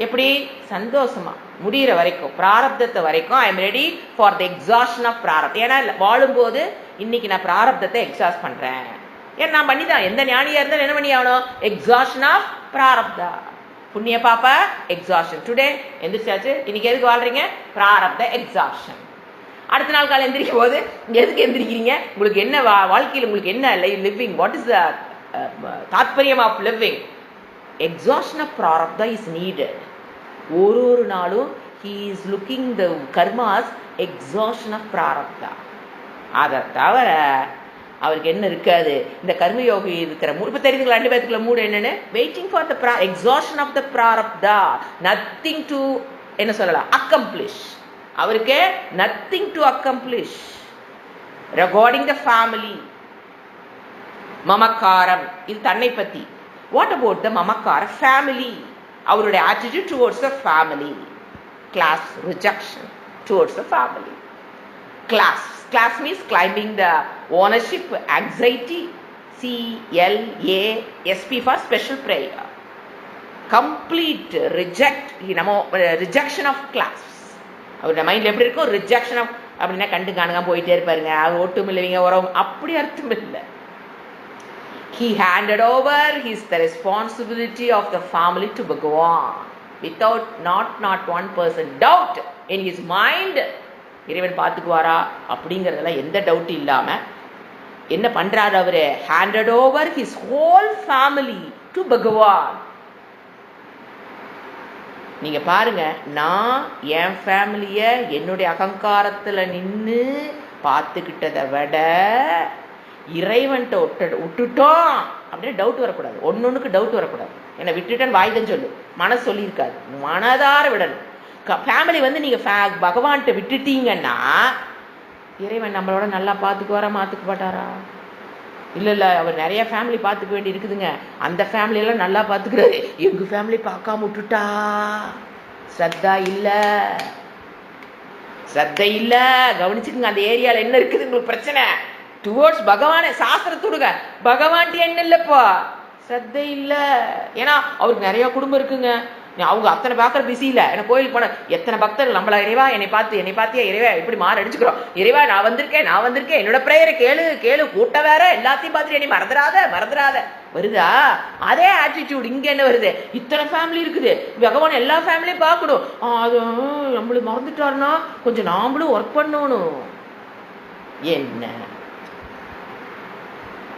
எப்படி? சந்தோஷமா முடிகிற வரைக்கும், பிராரப்தத்தை வரைக்கும் I am ready for the exhaustion of prarabdham. ஏன்னா வாழும்போது இன்னைக்கு நான் பிராரப்தத்தை எக்ஸாஸ்ட் பண்றேன். ஏன்னா நான் பண்ணிதான். எந்த ஞானியா இருந்தாலும் என்ன பண்ணி ஆகணும்? Exhaustion of prarabdha. புண்ணிய பாப்பா எக்ஸாஷன். டுடே எந்திரிச்சாச்சு, இன்னைக்கு எதுக்கு வாழ்றீங்க? பிராரப்த எக்ஸாஷன். அடுத்த நாள் காலை எந்திரிக்கும் போது எதுக்கு எந்திரிக்கிறீங்க? உங்களுக்கு என்ன வாழ்க்கையில் உங்களுக்கு என்ன லிவிங்? வாட் இஸ் த தாத்பரியம் of living? Exhaustion of prarabdha is needed. ஒரு நாளும் he is looking the karmas exhaustion of prarabdha. அதை தவிர அவருக்கு என்ன இருக்காது? இந்த கர்மயோகி இருக்கிற மூடு. இப்போ தெரியுதுங்களா ரெண்டு பேத்துக்குள்ள மூடு என்னன்னு? Waiting for the exhaustion of the prarabdha. Nothing to என்ன சொல்லலாம்? அக்கம்ப்ளிஷ். அவருக்கு nothing to accomplish regarding the family. மமக்காரம், இது தன்னை பத்தி. வாட் அபவுட் த மமக்கார ஃபேமிலி? அவருடைய attitude towards the family. Class rejection towards the family. Class means climbing the ownership, anxiety, CLASP for special prayer. Complete rejection of class. அவருடைய மைண்ட்ல எப்படி இருக்கும்? Rejection of. அப்படின்னா கண்டு காணுங்க போயிட்டே இருப்பாருங்க. அவர் ஒட்டும் இல்லைங்க உறவும், அப்படி அர்த்தம் இல்லை. He handed over the responsibility of the family to Bhagavan without not 1% doubt in his mind. இறைவன் பார்த்துக்குவாரா அப்படிங்கிறதெல்லாம் எந்த டவுட் இல்லாம என்ன பண்றாரு அவரு? handed over his whole family to Bhagavan. நீங்க பாருங்க, நான் என் ஃபேமிலிய என்னுடைய அகங்காரத்துல நின்று பார்த்துக்கிட்டதை விட இறைவன்ட்ட விட்டுட்டோம் அப்படின்னு டவுட் வரக்கூடாது. ஒன்னொன்னுக்கு டவுட் வரக்கூடாது. என்ன விட்டுட்டேன்னு வாய்தான் சொல்லு, மனசு சொல்லியிருக்காது. மனதார விடணும். ஃபேமிலி நீங்க பகவான்கிட்ட விட்டுட்டீங்கன்னா இறைவன் நம்மளோட நல்லா பார்த்துக்குவாரா? மாத்துக்க மாட்டாரா? இல்ல அவர் நிறைய ஃபேமிலி பார்த்துக்க வேண்டி இருக்குதுங்க. அந்த ஃபேமிலி எல்லாம் நல்லா பார்த்துக்கிறாரு, எங்க ஃபேமிலி பார்க்காம விட்டுட்டா. ஸ்ரத்தா இல்ல, ஸ்ரத்தை இல்ல. கவனிச்சுக்குங்க, அந்த ஏரியால என்ன இருக்குது உங்களுக்கு பிரச்சனை? டுவோர்ட்ஸ் பகவானே சாஸ்திரத்துடுங்க. பகவான்ட்டு என்ன இல்லப்பா? ஸ்ரத்தை இல்ல. ஏன்னா அவருக்கு நிறைய குடும்பம் இருக்குங்க. அவங்க அத்தனை பார்க்கற பிஸி இல்லை. ஏன்னா கோயிலுக்கு போன எத்தனை பக்தர்கள் நம்மள இறைவா என்னை பார்த்தியா இறைவா எப்படி மாற அடிச்சுக்கிறோம். இறைவா நான் வந்திருக்கேன் என்னோட பிரேயரை கேளு கூட்ட வேற, எல்லாத்தையும் பார்த்துட்டு என்னை மறந்துடாத வருதா? அதே ஆட்டிடியூட் இங்க என்ன வருது? இத்தனை ஃபேமிலி இருக்குது, பகவான் எல்லா ஃபேமிலியும் பார்க்கணும். அது நம்மளுக்கு மறந்துட்டாருன்னா கொஞ்சம் நாமளும் ஒர்க் பண்ணணும். என்ன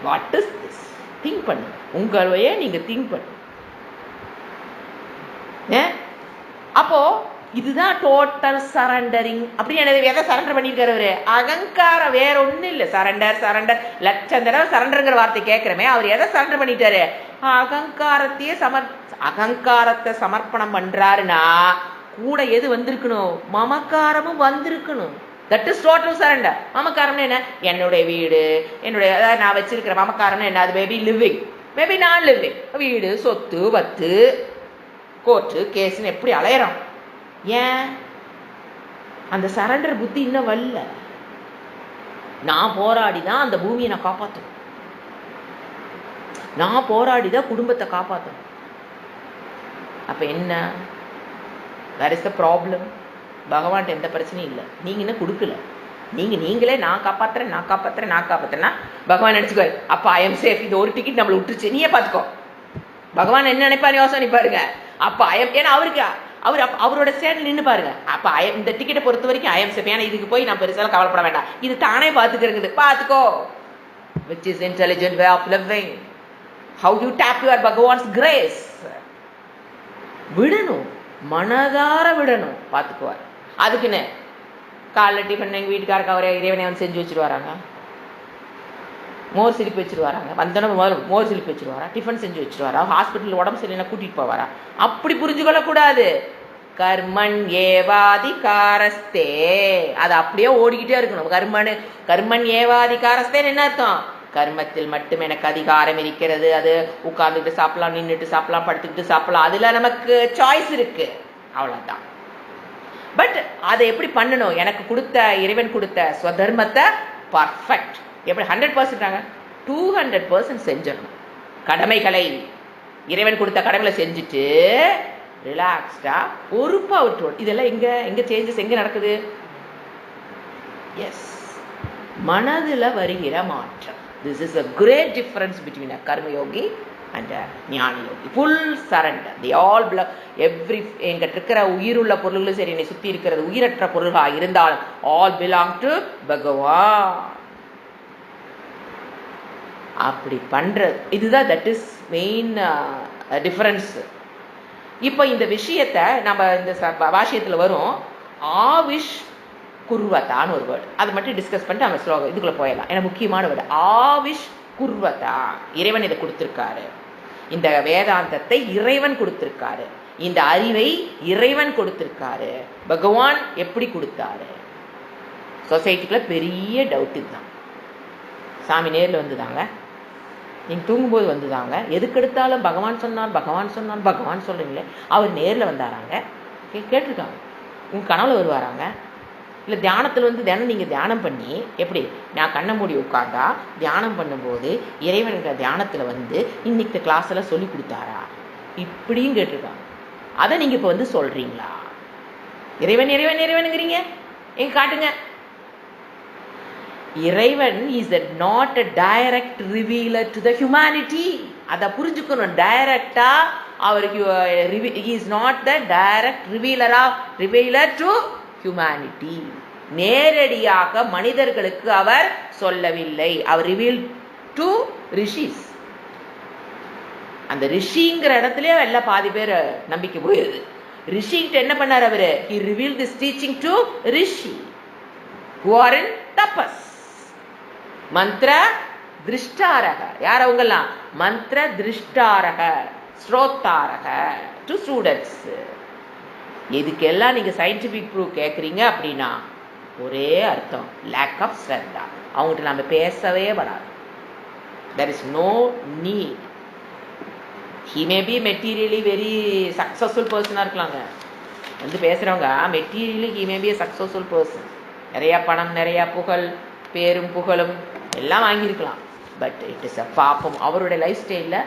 வாட் இஸ் திஸ்? திங்க் பண்ணு. உங்களையே நீங்க திங்க் பண்ணு. அப்போ இதுதான் டோட்டல் சரண்டரிங். அப்படின்னு எதை சரண்டர் பண்ணிருக்காரு அவரு? அகங்காரம், வேற ஒண்ணும் இல்ல. சரண்டர் லட்சம் தடவை சரண்டர்ங்கிற வார்த்தை கேட்கிறமே, அவர் எதை சரண்டர் பண்ணிட்டாரு? அகங்காரத்தை சமர்ப்பணம் பண்றாருன்னா கூட எது வந்திருக்கணும்? மமக்காரமும் வந்திருக்கணும். That is total surrender. மமக்காரம்னு என்ன? என்னுடைய வீடு, என்னுடைய நான் வச்சிருக்கிற மமக்காரம்னு என்ன? அது maybe living, maybe non living. வீடு, சொத்து, வத்து, கோர்ட்டு, கேஸ்ன்னு எப்படி அலையறோம்? ஏன்? அந்த சரண்டர் புத்தி இன்னும் வரல. நான் போராடி தான் அந்த பூமியை நான் காப்பாற்றணும். நான் போராடி தான் குடும்பத்தை காப்பாற்றணும். அப்போ என்ன, வேர் இஸ் த ப்ராப்ளம்? பகவான்கிட்ட எந்த பிரச்சனையும் இல்லை, நீங்கள் என்ன கொடுக்கல, நீங்களே நான் காப்பாற்றுறேன்னா பகவான் நினச்சிக்குவார், அப்போ ஐ எம் சேஃப், இது ஒரு டிக்கெட் நம்மளை விட்டுருச்சு, நீயே பார்த்துக்கோ. பகவான் என்ன நினைப்பாரு யோசனை பாருங்க. அப்போ ஏன்னா அவருக்கு அவரோட ஸ்டேட் நின்று பாருங்க. அப்போ இந்த டிக்கெட்டை பொறுத்த வரைக்கும் ஐ எம் சேஃப், ஏன்னா இதுக்கு போய் நான் பெருசாக கவலைப்பட வேண்டாம், இது தானே பார்த்துக்கோ. Which is intelligent way of living. How you tap your Bhagavan's grace. விடணும், மனதார விடணும், பார்த்துக்குவார். அதுக்குன்னு காலைல டிஃபன் எங்கள் வீட்டுக்காரருக்கு அவரே இறைவனை வந்து செஞ்சு வச்சுருவாராங்க, மோர் சிலிப்பு வச்சுருவாராங்க, வந்தோடனே மோர் சிலிப்பு வச்சுருவாரா, டிஃபன் செஞ்சு வச்சுருவாரா, ஹாஸ்பிட்டல் உடம்பு சரியில்லைன்னா கூட்டிகிட்டு போவாரா? அப்படி புரிஞ்சுக்கொள்ளக்கூடாது. கர்மன் ஏவாதிகாரஸ்தே, அது அப்படியே ஓடிக்கிட்டே இருக்கணும். கர்மன் ஏவாதிகாரஸ்தேன்னு என்ன அர்த்தம்? கர்மத்தில் மட்டும் எனக்கு அதிகாரம் இருக்கிறது, அது உட்கார்ந்துட்டு சாப்பிடலாம், நின்றுட்டு சாப்பிடலாம், படுத்துக்கிட்டு சாப்பிடலாம், அதில் நமக்கு சாய்ஸ் இருக்கு, அவ்வளோதான். பட் அதை எப்படி பண்ணணும்? எனக்கு கொடுத்த இறைவன் கொடுத்த ஸ்வதர்மத்தை பர்ஃபெக்ட் எப்படி 100% 200% செஞ்சிடணும். கடமைகளை இறைவன் கொடுத்த கடமைகளை செஞ்சுட்டு ரிலாக்ஸ்டா பொறுப்பா விட்டுருவோம். இதெல்லாம் எங்க சேஞ்சஸ் எங்க நடக்குது? எஸ், மனதில் வருகிற மாற்றம். This is a great difference between a karma yogi and a ஞான யோகி. Full surrender. They all belong. எங்கிட்ட இருக்கிற உயிருள்ள பொருள்களும் சரி, என்னை சுற்றி இருக்கிறது உயிரற்ற பொருள்களாக இருந்தாலும் all belong to பகவான். அப்படி பண்றது இதுதான், தட் இஸ் மெயின் டிஃபரன்ஸ். இப்போ இந்த விஷயத்தை நம்ம இந்த பாஷ்யத்தில் வரும், ஆவிஷ் குர்வதான்னு ஒரு வேர்டு, அதை மட்டும் டிஸ்கஸ் பண்ணிட்டு நம்ம ஸ்லோகம் இதுக்குள்ளே போயிடலாம். ஏன்னா முக்கியமான வேர்டு ஆவிஷ் குர்வதா. இறைவன் இதை கொடுத்துருக்காரு, இந்த வேதாந்தத்தை இறைவன் கொடுத்துருக்காரு, இந்த அறிவை இறைவன் கொடுத்துருக்காரு. பகவான் எப்படி கொடுத்தாரு? சொசைட்டிக்குள்ள பெரிய டவுட் இதுதான். சாமி நேரில் வந்துதாங்க, நீங்கள் தூங்கும்போது வந்துதாங்க, எதுக்கு எடுத்தாலும் பகவான் பகவான் சொல்கிறீங்களே, அவர் நேரில் வந்தாராங்க, கேட்டிருக்காங்க. உங்கள் கனவுல வருவாராங்க, இல்லை தியானத்தில் வந்து தினம் நீங்கள் தியானம் பண்ணி எப்படி நான் கண்ணை மூடி உட்கார்ந்தா தியானம் பண்ணும்போது இறைவனுக்கு தியானத்தில் வந்து இன்னைக்கு கிளாஸில் சொல்லி கொடுத்தாரா, இப்படியும் கேட்டிருக்காங்க. அதை நீங்கள் இப்போ வந்து சொல்கிறீங்களா? இறைவனுங்கிறீங்க, எங்க காட்டுங்க. இறைவன் is not a direct revealer to the humanity. அதை புரிஞ்சுக்கணும். டைரக்டா அவருக்கு is not the direct revealer to humanity. நேரடியாக மனிதர்களுக்கு அவர் சொல்லவில்லை. அவர் ரிவீல் டு ரிஷிஸ். அந்த ரிஷிங்கிற இடத்துலயே எல்லாம் பாதி பேர் நம்பிக்கை போயிருது. ரிஷிகிட்ட என்ன பண்ணார் அவரு? he revealed this teaching to Rishi who are in tapas. மந்திர திருஷ்டாரக. யார் அவங்கெல்லாம்? மந்திர திருஷ்டாரக, ஸ்ரோத்தாரக டு ஸ்டூடெண்ட்ஸ். இதுக்கெல்லாம் நீங்க சயின்டிபிக் ப்ரூஃப் கேட்குறீங்க அப்படின்னா ஒரே அர்த்தம், லேக் ஆஃப் ஸ்ரத்தா. அவங்ககிட்ட நம்ம பேசவே படாது. there is no need. he may be materially very successful person இருக்கலாங்க. வந்து பேசுறவங்க materially he may be a successful person. நிறைய பணம், நிறைய புகழ், பேரும் புகழும் எல்லாம் வாங்கியிருக்கலாம். பட் இட் இஸ் அ பாப்பம். அவருடைய லைஃப் ஸ்டைலில்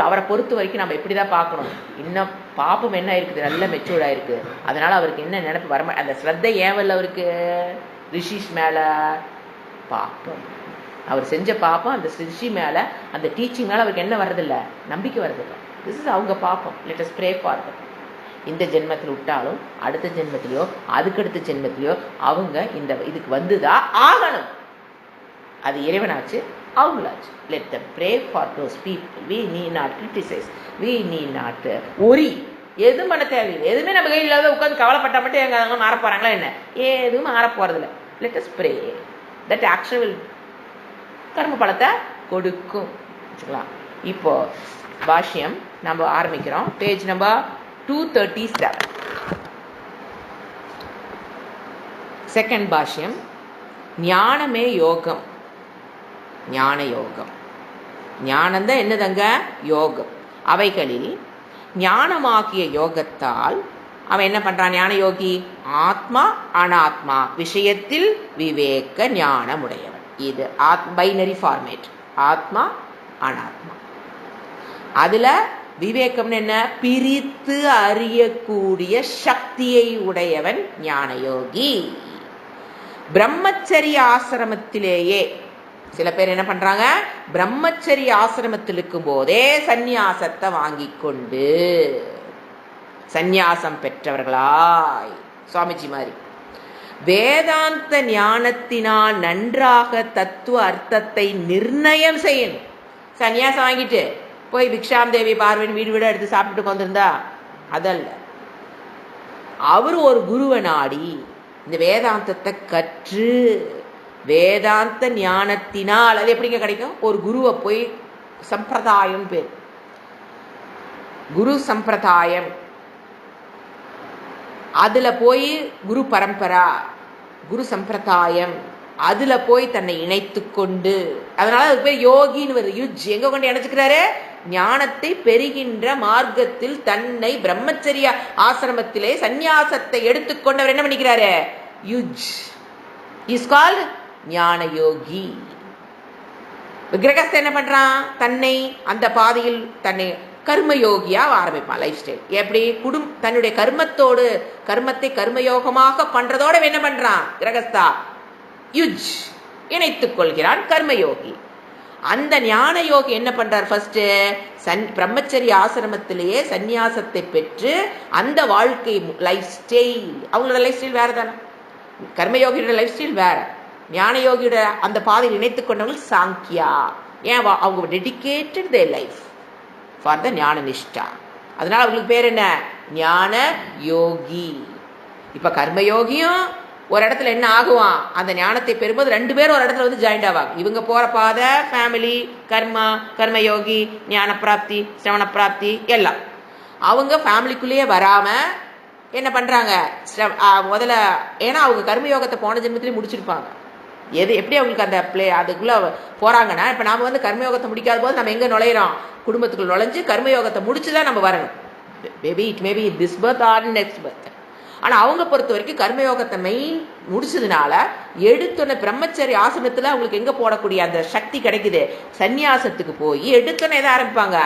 அவரை பொறுத்த வரைக்கும் நம்ம எப்படி தான் பார்க்கணும். இன்னும் பாப்பம் என்ன இருக்குது? நல்ல மெச்சூர்டாக இருக்குது. அதனால் அவருக்கு என்ன நினைப்பு வரமா, அந்த ஸ்ரத்தை ஏவல் அவருக்கு ரிஷிஷ் மேலே பாப்பம். அவர் செஞ்ச பாப்பம் அந்த ரிஷி மேலே, அந்த டீச்சிங் மேலே அவருக்கு என்ன வர்றதில்லை? நம்பிக்கை வர்றதில்லை. திஸ் இஸ் அவங்க பாப்பம். Let us pray for that. இந்த ஜென்மத்தில் விட்டாலும் அடுத்த ஜென்மத்திலையோ அதுக்கடுத்த ஜென்மத்திலையோ அவங்க இந்த இதுக்கு வந்துதான் ஆகணும். அது இறைவனாச்சு, அவங்களாச்சு. Let them pray for those people. we need not criticize, we need not worry. எதுவும் பண்ண தேவையில்லை. எதுவுமே நம்ம கையில் இல்லாத உட்காந்து கவலைப்பட்டா மட்டும் எங்க அவங்க மாற போறாங்களா என்ன? எதுவும் மாற போறதில்லை. Let us pray. that action will கர்ம பலத்தை கொடுக்கும். வச்சுக்கலாம். இப்போ பாஷ்யம் நம்ம ஆரம்பிக்கிறோம். Page number 237. செகண்ட் பாஷ்யம். ஞானமே யோகம். ஞான யோகம். ஞானந்தான் என்னதங்க? யோகம். அவைகளில் ஞானமாகிய யோகத்தால் அவன் என்ன பண்றான்? ஞான யோகி ஆத்மா அனாத்மா விஷயத்தில் விவேக ஞானமுடையவன். இது பைனரி ஃபார்மேட். ஆத்மா அனாத்மா. அதுல விவேகம்னு என்ன? பிரித்து அறியக்கூடிய சக்தியை உடையவன் ஞானயோகி. பிரம்மச்சரிய ஆசிரமத்திலேயே சில பேர் என்ன பண்றாங்க, பிரம்மச்சரிய ஆசிரமத்தில் இருக்கும் போதே சந்நியாசத்தை வாங்கி கொண்டு சந்நியாசம் பெற்றவர்களாய் சுவாமிஜி மாதிரி வேதாந்த ஞானத்தினால் நன்றாக தத்துவ அர்த்தத்தை நிர்ணயம் செய்யணும். சந்நியாசம் வாங்கிட்டு போய் பிக்ஷாம் தேவி பார்வன் வீடு வீட எடுத்து சாப்பிட்டுட்டு வந்திருந்தா அதல்ல. அவர் ஒரு குருவை நாடி இந்த வேதாந்தத்தை கற்று வேதாந்த ஞானத்தினால் அது எப்படிங்க கிடைக்கும்? ஒரு குருவை போய் சம்பிரதாயம் பேர், குரு சம்பிரதாயம், அதுல போய் குரு பரம்பரா, குரு சம்பிரதாயம், அதுல போய் தன்னை இணைத்து கொண்டு, அதனால அது பேர் யோகின்னு வருது. யுஜ் எங்க கொண்டு இணைச்சுக்கிறாரு? ஞானத்தை பெறுகின்ற மார்க்கத்தில் தன்னை பிரம்மச்சரிய ஆசிரமத்திலே சந்நியாசத்தை எடுத்துக்கொண்டவர் என்ன பண்ணிக்கிறாரு? யுஜ் இஸ் கால்ட் ஞான யோகி. கிரகஸ்தன் என்ன பண்றான்? தன்னை அந்த பாதையில் தன்னை கர்மயோகியா ஆரம்பிப்பான். லைஃப் ஸ்டைல் எப்படி? தன்னுடைய கர்மத்தோடு கர்மத்தை கர்மயோகமாக பண்றதோட என்ன பண்றான்? கிரகஸ்தா யுஜ் இணைத்துக் கொள்கிறான், கர்மயோகி. அந்த ஞான யோகி என்ன பண்றார்? ஃபர்ஸ்ட் பிரம்மச்சரிய ஆசிரமத்திலேயே சந்நியாசத்தை பெற்று அந்த வாழ்க்கை லைஃப் ஸ்டைல், அவங்களோட லைஃப் ஸ்டைல் வேற தானே, கர்மயோகியோட லைஃப் ஸ்டைல் வேற, ஞான யோகியோட அந்த பாதையில் இணைத்துக் கொண்டவங்க சாங்கியா. ஏன்? அவங்க dedicated their life for the ஞான நிஷ்டா. அதனால அவங்களுக்கு பேர் என்ன? ஞான யோகி. இப்ப கர்மயோகியும் ஒரு இடத்துல என்ன ஆகுவான்? அந்த ஞானத்தை பெறும்போது 2 பேரும் ஒரு இடத்துல வந்து ஜாயிண்ட் ஆவாங்க. இவங்க போற பாதை ஃபேமிலி, கர்மா, கர்மயோகி, ஞான பிராப்தி, சிரவண பிராப்தி எல்லாம். அவங்க ஃபேமிலிக்குள்ளேயே வராம என்ன பண்றாங்க? முதல்ல ஏன்னா அவங்க கர்மயோகத்தை போன ஜென்மத்திலேயே முடிச்சிருப்பாங்க. எப்படி அவங்களுக்கு அந்த அதுக்குள்ள போறாங்கன்னா, இப்ப நாம வந்து கர்மயோகத்தை முடிக்காத போது நம்ம எங்க நுழையிறோம்? குடும்பத்துக்குள்ள நுழைஞ்சு கர்மயோகத்தை முடிச்சுதான் நம்ம வரணும். Maybe this birth or next birth. ஆனா அவங்க பொறுத்த வரைக்கும் கர்மயோகத்தை மெயின் முடிச்சதுனால எடுத்தோன்னே பிரம்மச்சரிய ஆசிரமத்துல அவங்களுக்கு எங்க போடக்கூடிய அந்த சக்தி கிடைக்குது? சந்நியாசத்துக்கு போய் எடுத்தோன்னே எதை ஆரம்பிப்பாங்க?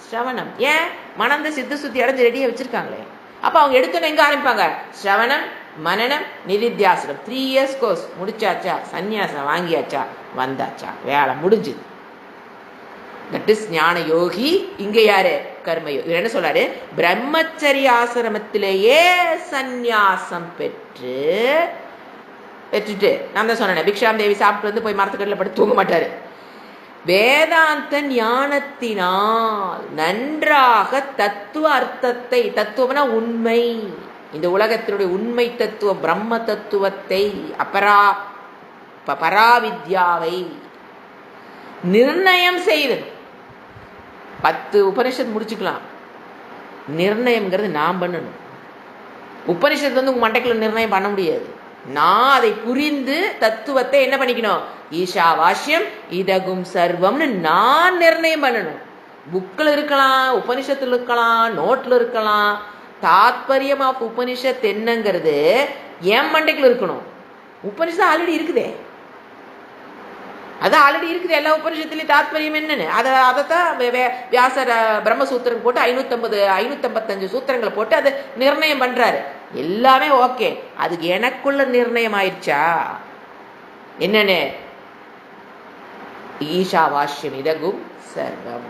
சிரவணம். ஏன்? மனந்த சித்த சுத்தி அடைஞ்சு ரெடியா வச்சிருக்காங்களே. அப்ப அவங்க எடுத்தோன்னே எங்க ஆரம்பிப்பாங்க? சிரவணம், மனனம், நிதித்தியாசனம். 3 years கோர்ஸ் முடிச்சாச்சா, சந்நியாசம் வாங்கியாச்சா, வந்தாச்சா, வேலை முடிஞ்சுது. தட் இஸ் ஞான யோகி. இங்க யாரு? கர்மயோகி. என்ன சொல்றாரு? பிரம்மச்சரிய ஆசிரமத்திலேயே சந்நியாசம் பெற்றுட்டு நான் தான் சொன்னேன், பிக்ஷாம் தேவி சாப்பிட்டு வந்து போய் மரத்துக்கட்டில் படுத்து தூங்க மாட்டாரு. வேதாந்த ஞானத்தினால் நன்றாக தத்துவ அர்த்தத்தை, தத்துவம்னா உண்மை, இந்த உலகத்தினுடைய உண்மை தத்துவம், பிரம்ம தத்துவத்தை, பராவித்யாவை நிர்ணயம் செய்தது. 10 உபனிஷத் முடிச்சுக்கலாம். நிர்ணயம்ங்கிறது நான் பண்ணணும். உபனிஷத்து வந்து உங்க மண்டைக்குள்ள நிர்ணயம் பண்ண முடியாது. நான் அதை புரிந்து தத்துவத்தை என்ன பண்ணிக்கணும்? ஈஷாவாஸ்யம் இதகும் சர்வம்னு நான் நிர்ணயம் பண்ணணும். புக்கில் இருக்கலாம், உபனிஷத்துல இருக்கலாம், நோட்ல இருக்கலாம். தாத்பரியம் ஆஃப் உபனிஷத் என்னங்கிறது என் மண்டைக்குள்ள இருக்கணும். உபனிஷத்து ஆல்ரெடி இருக்குதே, அது ஆல்ரெடி இருக்குது. எல்லா உபனிஷத்துலயும் தாத்பரியம் என்னன்னு அதைத்தான் வியாசர் பிரம்மசூத்திரம் போட்டு 555 சூத்திரங்களை போட்டு அதை நிர்ணயம் பண்றாரு. எல்லாமே ஓகே. அதுக்கு எனக்குள்ள நிர்ணயம் ஆயிடுச்சா என்னன்னு? ஈஷாவாஸ்யம் இதகும் சர்வம்.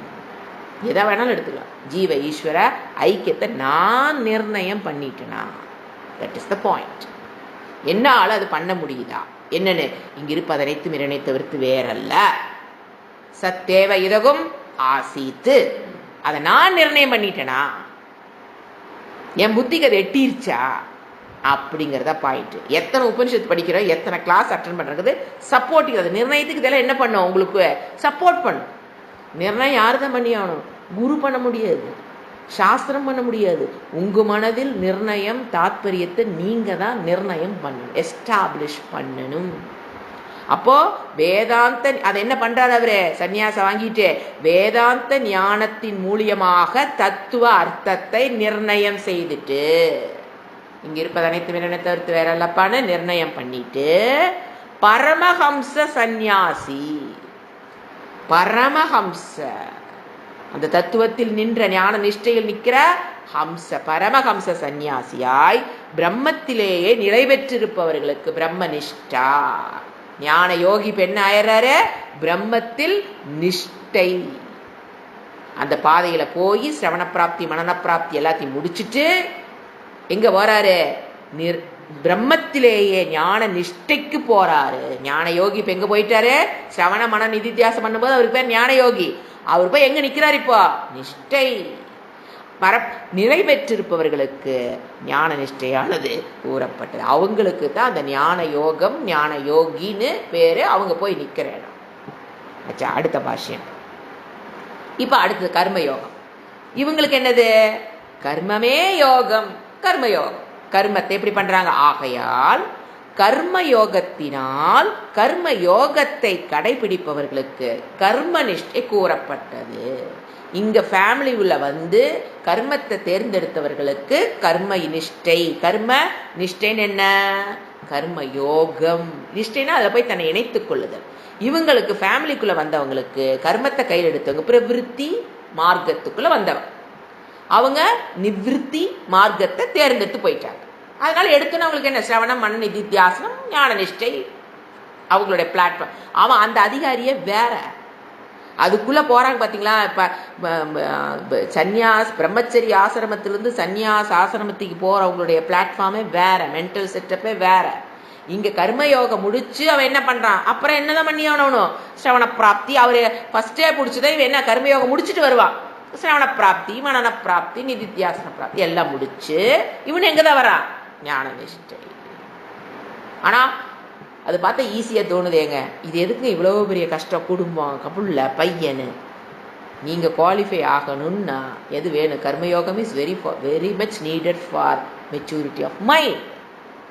எதை வேணாலும் எடுத்துக்கலாம். ஜீவ ஈஸ்வர ஐக்கியத்தை நான் நிர்ணயம் பண்ணிட்டேனா? That is the point. என்னால அது பண்ண முடியுதா? என்னன்னு? இங்க இருப்பது அனைத்தும் இறைவனை தவிர்த்து வேறல்ல. சத்தேவ இதகும் ஆசீத்து. அதை நான் நிர்ணயம் பண்ணிட்டேனா? என் புத்திக்கு அதை எட்டிருச்சா? அப்படிங்கிறத பாயிண்ட். எத்தனை உபனிஷத்து படிக்கிறோம், எத்தனை கிளாஸ் அட்டன் பண்றது சப்போர்ட்டிவ். அது நிர்ணயத்துக்கு இதெல்லாம் என்ன பண்ணும்? உங்களுக்கு சப்போர்ட் பண்ணும். நிர்ணயம் யாரு தான் பண்ணி ஆகணும்? குரு பண்ண முடியாது, சாஸ்திரம் பண்ண முடியாது. உங்க மனதில் நிர்ணயம், தாத்பரியத்தை நீங்க தான் நிர்ணயம் பண்ணணும், எஸ்டாப்ளிஷ் பண்ணணும். அப்போ வேதாந்த அதை என்ன பண்றாரு அவரு? சந்நியாசம் வாங்கிட்டு வேதாந்த ஞானத்தின் மூலியமாக தத்துவ அர்த்தத்தை நிர்ணயம் செய்துட்டு, இங்க இருப்பது அனைத்து இறைவனை தவிர்த்து வேற இல்லப்பான்னு நிர்ணயம் பண்ணிட்டு பரமஹம்ச சந்நியாசி. பரமஹம்ச அந்த தத்துவத்தில் நின்ற ஞான நிஷ்டையில் நிற்கிற பரமஹம்ச சந்நியாசியாய் பிரம்மத்திலேயே நிலை பெற்றிருப்பவர்களுக்கு பிரம்மனிஷ்டா. ஞான யோகி பெண் ஆயிடுறாரு, பிரம்மத்தில் நிஷ்டை. அந்த பாதையில போய் சிரவண பிராப்தி மனன பிராப்தி எல்லாத்தையும் முடிச்சுட்டு எங்க போறாரு? பிரம்மத்திலேயே ஞான நிஷ்டைக்கு போறாரு. ஞான யோகி இப்ப எங்க போயிட்டாரு? சிரவண மன நிதித்தியாசம் பண்ணும்போது அவருக்கு பேர் ஞான யோகி. அவர் போய் எங்க நிக்கிறார்? இப்போ நிஷ்டை நிலை பெற்றிருப்பவர்களுக்கு ஞான நிஷ்டையானது கூறப்பட்டது. அவங்களுக்கு தான் அந்த ஞான யோகம், ஞான யோகின்னு பேரு. அவங்க போய் நிக்கிற இடம். அச்சா, அடுத்த பாஷ்யம். இப்ப அடுத்தது கர்மயோகம். இவங்களுக்கு என்னது? கர்மமே யோகம். கர்மயோகம் கர்மத்தை எப்படி பண்றாங்க? ஆகையால் கர்மயோகத்தினால் கர்மயோகத்தை கடைபிடிப்பவர்களுக்கு கர்ம நிஷ்டை கூறப்பட்டது. இங்க ஃபேமிலி உள்ள கர்மத்தை தேர்ந்தெடுத்தவர்களுக்கு கர்ம நிஷ்டை. கர்ம நிஷ்டைன்னு என்ன? கர்ம யோகம். நிஷ்டைனா அதில் போய் தன்னை இணைத்துக் கொள்ளுதல். இவங்களுக்கு ஃபேமிலிக்குள்ள வந்தவங்களுக்கு கர்மத்தை கையில் எடுத்தவங்க பிரவிருத்தி மார்க்கத்துக்குள்ள வந்தவங்க. அவங்க நிவிருத்தி மார்க்கத்தை தேர்ந்தெடுத்து போயிட்டாங்க. அதனால எடுத்துன்னு அவங்களுக்கு என்ன? சிரவணம் மன நிதித்தியாசனம் ஞான நிஷ்டை அவங்களுடைய பிளாட்ஃபார்ம். அவன் அந்த அதிகாரியே வேற. அதுக்குள்ள போறாங்க பாத்தீங்களா? இப்ப சன்னியாஸ் பிரம்மச்சரி ஆசிரமத்திலிருந்து சன்னியாஸ் ஆசிரமத்துக்கு போறவங்களுடைய பிளாட்ஃபார்மே வேற, மென்டல் செட்டப்பே வேற. இங்க கர்மயோகம் முடிச்சு அவன் என்ன பண்றான்? அப்புறம் என்னதான் பண்ணி ஆகணும்? சிரவண பிராப்தி. அவரு ஃபர்ஸ்டே பிடிச்சதை இவன் என்ன கர்மயோகம் முடிச்சுட்டு வருவான். சிரவண பிராப்தி மனன பிராப்தி நிதித்தியாசன பிராப்தி எல்லாம் முடிச்சு இவன் எங்கதான் வரான்? ஞான நிஷ்டை. ஆனா அது பார்த்தா ஈஸியா தோணுதேங்க. இது எதுக்கு இவ்வளவு பெரிய கஷ்டம்? குடும்பம், கபுல்ல பையனு. நீங்க குவாலிஃபை ஆகணும்னா எது வேணும்? கர்மயோகம் is very much needed for maturity of mind.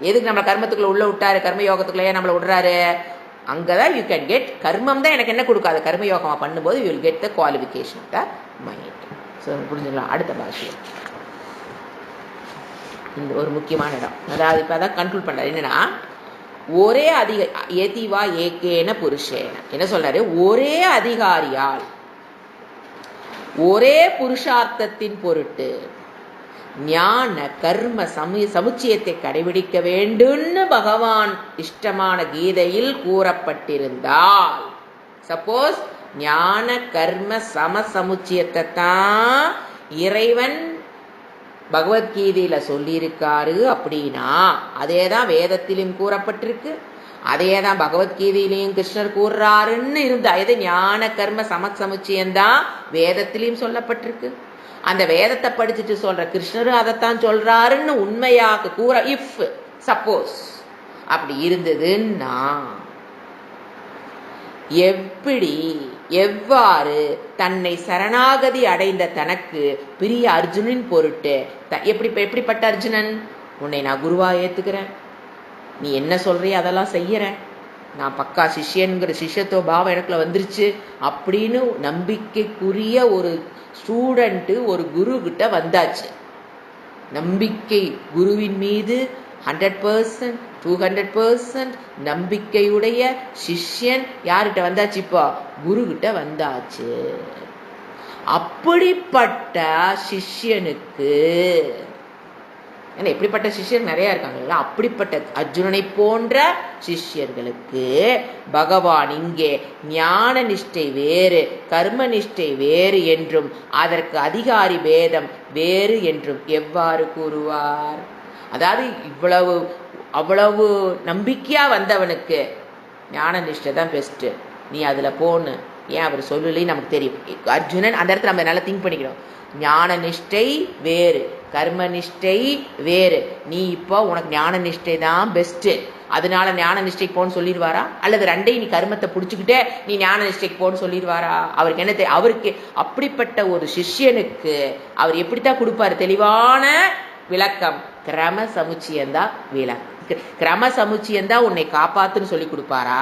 எதுக்கு நம்மளை கர்மத்துக்குள்ள உள்ள விட்டாரு? கர்மயோகத்துக்குள்ளேயே நம்மளை விடுறாரு. அங்கதான் யூ கேன் கெட். கர்மம் தான் எனக்கு என்ன கொடுக்காது? கர்மயோகமா பண்ணும்போது you will get the qualification of the mind. So புரிஞ்சுக்கலாம். அடுத்த பாஷ்யம். இந்த ஒரு முக்கியமான இடம். அதாவது இப்போ அதான் கண்ட்ரோல் பண்றாரு. என்னன்னா ஒரே ஏதிவா ஏகேன புருஷேன என்ன சொல்றாரு? ஒரே அதிகாரியால் ஒரே புருஷார்த்தத்தின் பொருட்டு ஞான கர்ம சமுச்சயத்தை கடைபிடிக்க வேண்டும்னு பகவான் இஷ்டமான கீதையில் கூறப்பட்டிருந்தால், சப்போஸ் ஞான கர்ம சமுச்சயத்தை தான் இறைவன் பகவத்கீதையில சொல்லியிருக்காரு அப்படின்னா, அதேதான் வேதத்திலும் கூறப்பட்டிருக்கு, அதேதான் பகவத்கீதையிலையும் கிருஷ்ணர் கூறுறாருன்னு இருந்தா, இது ஞான கர்ம சமுச்சயம்தான் வேதத்திலையும் சொல்லப்பட்டிருக்கு. அந்த வேதத்தை படிச்சுட்டு சொல்ற கிருஷ்ணரும் அதைத்தான் சொல்றாருன்னு உண்மையாக கூற, இஃப் சப்போஸ் அப்படி இருந்ததுன்னா, எவ்வாறு தன்னை சரணாகதி அடைந்த தனக்கு பிரிய அர்ஜுனின் பொருட்டு, எப்படிப்பட்ட அர்ஜுனன்? உன்னை நான் குருவா ஏத்துக்கிறேன், நீ என்ன சொல்றிய அதெல்லாம் செய்யறேன், நான் பக்கா சிஷ்யன்கிற சிஷ்யத்துவ பாவம் எனக்குள்ள வந்துருச்சு அப்படின்னு நம்பிக்கைக்குரிய ஒரு ஸ்டூடெண்ட் ஒரு குரு கிட்ட வந்தாச்சு. நம்பிக்கை குருவின் மீது 100%, 200% நம்பிக்கையுடைய சிஷ்யன் யார்கிட்ட வந்தாச்சு? இப்போ குரு கிட்ட வந்தாச்சு. அப்படிப்பட்ட சிஷ்யனுக்கு, எப்படிப்பட்ட சிஷ்யர் நிறைய இருக்காங்க, அப்படிப்பட்ட அர்ஜுனனை போன்ற சிஷ்யர்களுக்கு பகவான் இங்கே ஞான நிஷ்டை வேறு கர்ம நிஷ்டை வேறு என்றும் அதற்கு அதிகாரி பேதம் வேறு என்றும் எவ்வாறு கூறுவார்? அதாவது அவ்வளவு நம்பிக்கையா வந்தவனுக்கு ஞான நிஷ்டை தான் பெஸ்ட், நீ அதுல போன்னு ஏன் அவர் சொல்லலைன்னு நமக்கு தெரியும். அர்ஜுனன் அந்த இடத்துல நம்ம நல்லா திங்க் பண்ணிக்கணும். ஞான நிஷ்டை வேறு கர்ம நிஷ்டை வேறு, நீ இப்போ உனக்கு ஞான நிஷ்டை தான் பெஸ்ட், அதனால ஞான நிஷ்டைக்கு போன்னு சொல்லிடுவாரா? அல்லது ரெண்டையும் நீ கர்மத்தை பிடிச்சுக்கிட்டே நீ ஞான நிஷ்டைக்கு போன்னு சொல்லிடுவாரா? அவருக்கு என்ன அவருக்கு அப்படிப்பட்ட ஒரு சிஷ்யனுக்கு அவர் எப்படித்தான் கொடுப்பாரு தெளிவான விளக்கம்? கிரம சமுச்சயம்தான் கிரம சமுச்சயம்தான் உன்னை காப்பாத்துன்னு சொல்லி கொடுப்பாரா?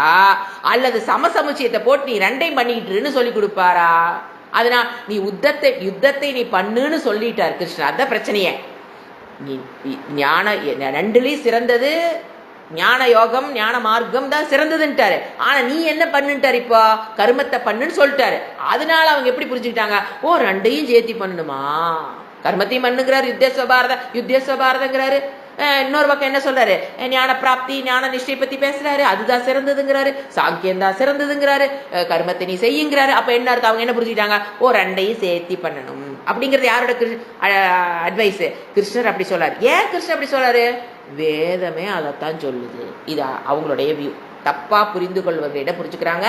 அல்லது சமசமுச்சயத்தை போட்டு நீ ரெண்டையும் பண்ணிக்கிட்டுன்னு சொல்லி கொடுப்பாரா? அதனால நீ யுத்தத்தை நீ பண்ணுன்னு சொல்லிட்டார் கிருஷ்ணர். அதான் பிரச்சனையே. நீ ஞான ரெண்டுலயும் சிறந்தது ஞான யோகம் ஞான மார்க்கம் தான் சிறந்ததுன்ட்டாரு. ஆனா நீ என்ன பண்ணுட்டாரு, இப்போ கர்மத்தை பண்ணுன்னு சொல்லிட்டாரு. அதனால அவங்க எப்படி புரிஞ்சுக்கிட்டாங்க, ஓ ரெண்டையும் சேர்த்தி பண்ணணுமா, கர்மத்தையும் பண்ணுங்கிறாரு, யுத்தேஸ்வபாரதங்கிறாரு, இன்னொரு பக்கம் என்ன சொல்றாரு, ஞான பிராப்தி ஞான நிஷ்டை பத்தி பேசுறாரு, அதுதான் சிறந்ததுங்கிறாரு, சாங்கியம் தான் சிறந்ததுங்கிறாரு, கர்மத்தை நீ செய்யுங்கிறாரு. அப்ப என்ன இருக்கு, அவங்க என்ன புரிஞ்சுக்கிட்டாங்க, ஓ ரெண்டையும் சேர்த்தி பண்ணணும் அப்படிங்கிறது யாரோட அட்வைஸ், கிருஷ்ணர் அப்படி சொல்றாரு. ஏன் கிருஷ்ணர் அப்படி சொல்றாரு, வேதமே அதைத்தான் சொல்லுது. இது அவங்களுடைய வியூ. தப்பா புரிந்து கொள்வர்களிடம் புரிஞ்சுக்கிறாங்க.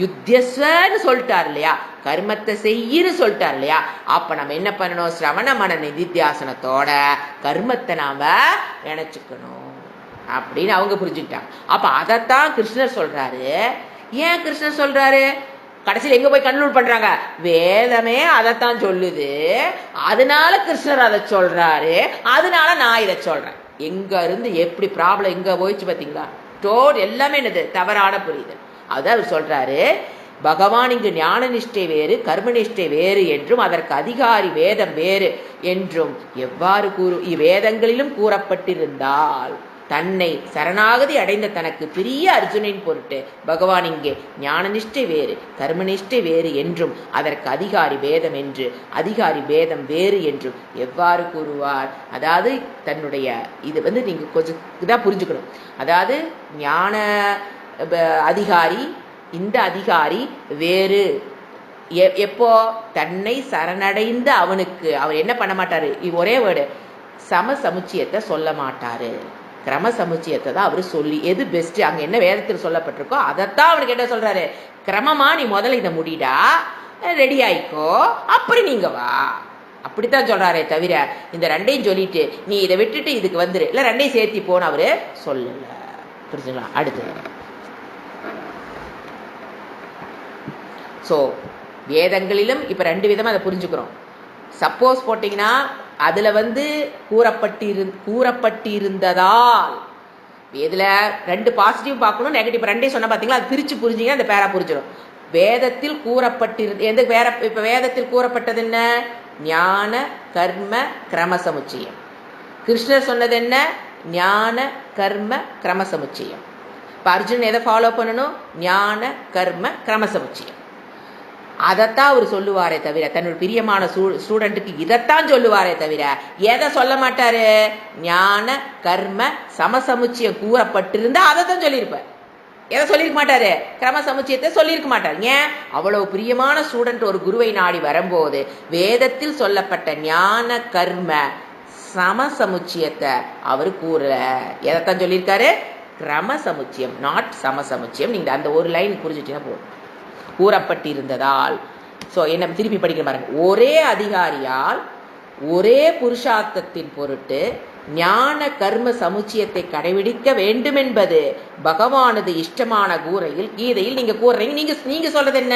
யுத்தியஸ்வன்னு சொல்லிட்டார் இல்லையா, கர்மத்தை செய்யன்னு சொல்லிட்டார் இல்லையா, அப்ப நம்ம என்ன பண்ணணும், சிரவண மன நிதித்தியாசனத்தோட கர்மத்தை நாம நினைச்சுக்கணும் அப்படின்னு அவங்க புரிஞ்சுக்கிட்டாங்க. அப்ப அதைத்தான் கிருஷ்ணர் சொல்றாரு. ஏன் கிருஷ்ணர் சொல்றாரு, கடைசியில் எங்க போய் கன்க்ளூட் பண்றாங்க, வேதமே அதைத்தான் சொல்லுது, அதனால கிருஷ்ணர் அதை சொல்றாரு, அதனால நான் இதை சொல்றேன். எங்க இருந்து எப்படி ப்ராப்ளம் எங்க போயிடுச்சு பார்த்தீங்களா, எல்லாமே என்னது தவறான புரிதல். அதான் அவர் சொல்றாரு, பகவான் இங்கு ஞான நிஷ்டை வேறு கர்மநிஷ்டை வேறு என்றும் அதற்கு அதிகாரி வேதம் வேறு என்றும் எவ்வாறு இவ்வேதங்களிலும் கூறப்பட்டிருந்தால் தன்னை சரணாகதி அடைந்த தனக்கு பெரிய அர்ஜுனின் பொருட்டு பகவான் இங்கே ஞான நிஷ்டை வேறு கர்மநிஷ்டை வேறு என்றும் அதற்கு அதிகாரி வேதம் என்று அதிகாரி வேதம் வேறு என்றும் எவ்வாறு கூறுவார். அதாவது தன்னுடைய இது நீங்க கொஞ்சம் இதாக புரிஞ்சுக்கணும். அதாவது ஞான அதிகாரி, இந்த அதிகாரி வேறு. எப்போ தன்னை சரணடைந்த அவனுக்கு அவர் என்ன பண்ண மாட்டாரு, ஒரே வேர்டு சமசமுச்சியத்தை சொல்ல மாட்டாரு, கிரம சமுச்சியத்தை தான் அவர் சொல்லி எது பெஸ்ட் அங்க என்ன வேதத்தில் சொல்லப்பட்டிருக்கோ அதைத்தான் அவனுக்கு என்ன சொல்றாரு, கிரமமா நீ முதல்ல இதை முடிடா, ரெடி ஆயிக்கோ, அப்புறம் நீங்க வா, அப்படித்தான் சொல்றாரே தவிர இந்த ரெண்டையும் சொல்லிட்டு நீ இதை விட்டுட்டு இதுக்கு வந்துரு, இல்ல ரெண்டையும் சேர்த்தி போன அவரு சொல்லல. புரிஞ்சுங்களா? அடுத்து ஸோ வேதங்களிலும் இப்போ ரெண்டு விதமாக அதை புரிஞ்சுக்கிறோம். சப்போஸ் போட்டிங்கன்னா அதில் கூறப்பட்டிருந்ததால் இதில் ரெண்டு பாசிட்டிவ் பார்க்கணும், நெகட்டிவ் ரெண்டையும் சொன்ன பார்த்தீங்களா, அது பிரித்து புரிஞ்சிங்கன்னா அந்த பேரா புரிஞ்சிடும். வேதத்தில் எந்த இப்போ வேதத்தில் கூறப்பட்டது என்ன, ஞான கர்ம கிரம சமுச்சயம். கிருஷ்ணர் சொன்னது என்ன, ஞான கர்ம கிரம சமுச்சயம். இப்போ அர்ஜுன் எதை ஃபாலோ பண்ணணும், ஞான கர்ம கிரம சமுச்சயம். அதைத்தான் அவர் சொல்லுவாரே தவிர, தன்னோட பிரியமான ஸ்டூடெண்ட்டுக்கு இதைத்தான் சொல்லுவாரே தவிர எதை சொல்ல மாட்டாரு, ஞான கர்ம சமசமுச்சியம் கூறப்பட்டிருந்தா அதை தான் சொல்லியிருப்பார். எதை சொல்லியிருக்க மாட்டாரு, கிரம சமுச்சியத்தை சொல்லியிருக்க மாட்டார். ஏன், அவ்வளவு பிரியமான ஸ்டூடெண்ட் ஒரு குருவை நாடி வரும்போது வேதத்தில் சொல்லப்பட்ட ஞான கர்ம சமசமுச்சியத்தை அவர் கூறல. எதைத்தான் சொல்லியிருக்காரு, கிரம சமுச்சியம், நாட் சமசமுச்சியம். நீங்க அந்த ஒரு லைன் புரிஞ்சுட்டீங்கன்னா போதும். கூறப்பட்டிருந்ததால். ஸோ என்ன திருப்பி படிக்கிற பாருங்க, ஒரே அதிகாரியால் ஒரே புருஷார்த்தத்தின் பொருட்டு ஞான கர்ம சமுச்சியத்தை கடைபிடிக்க வேண்டும் என்பது பகவானது இஷ்டமான கூரையில் கீதையில் நீங்க கூறுறீங்க. நீங்க சொல்றது என்ன,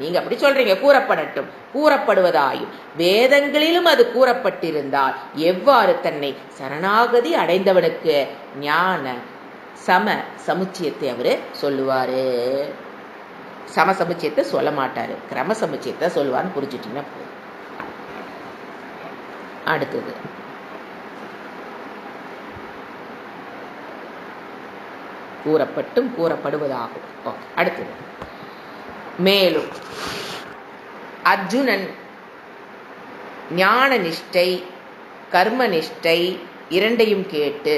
நீங்க அப்படி சொல்றீங்க, கூறப்படட்டும், கூறப்படுவதாயும் வேதங்களிலும் அது கூறப்பட்டிருந்தால் எவ்வாறு தன்னை சரணாகதி அடைந்தவனுக்கு ஞான சம சமுச்சியத்தை அவரு சொல்லுவாரு. சமசமுச்சியத்தை சொல்ல மாட்டாரு, கிரம சமுச்சியத்தை சொல்லுவான்னு புரிஞ்சுட்டீங்கன்னா போதும். அடுத்தது கூறப்பட்டும் கூறப்படுவதாகும். அடுத்தது மேலும் அர்ஜுனன் ஞான நிஷ்டை கர்ம நிஷ்டை இரண்டையும் கேட்டு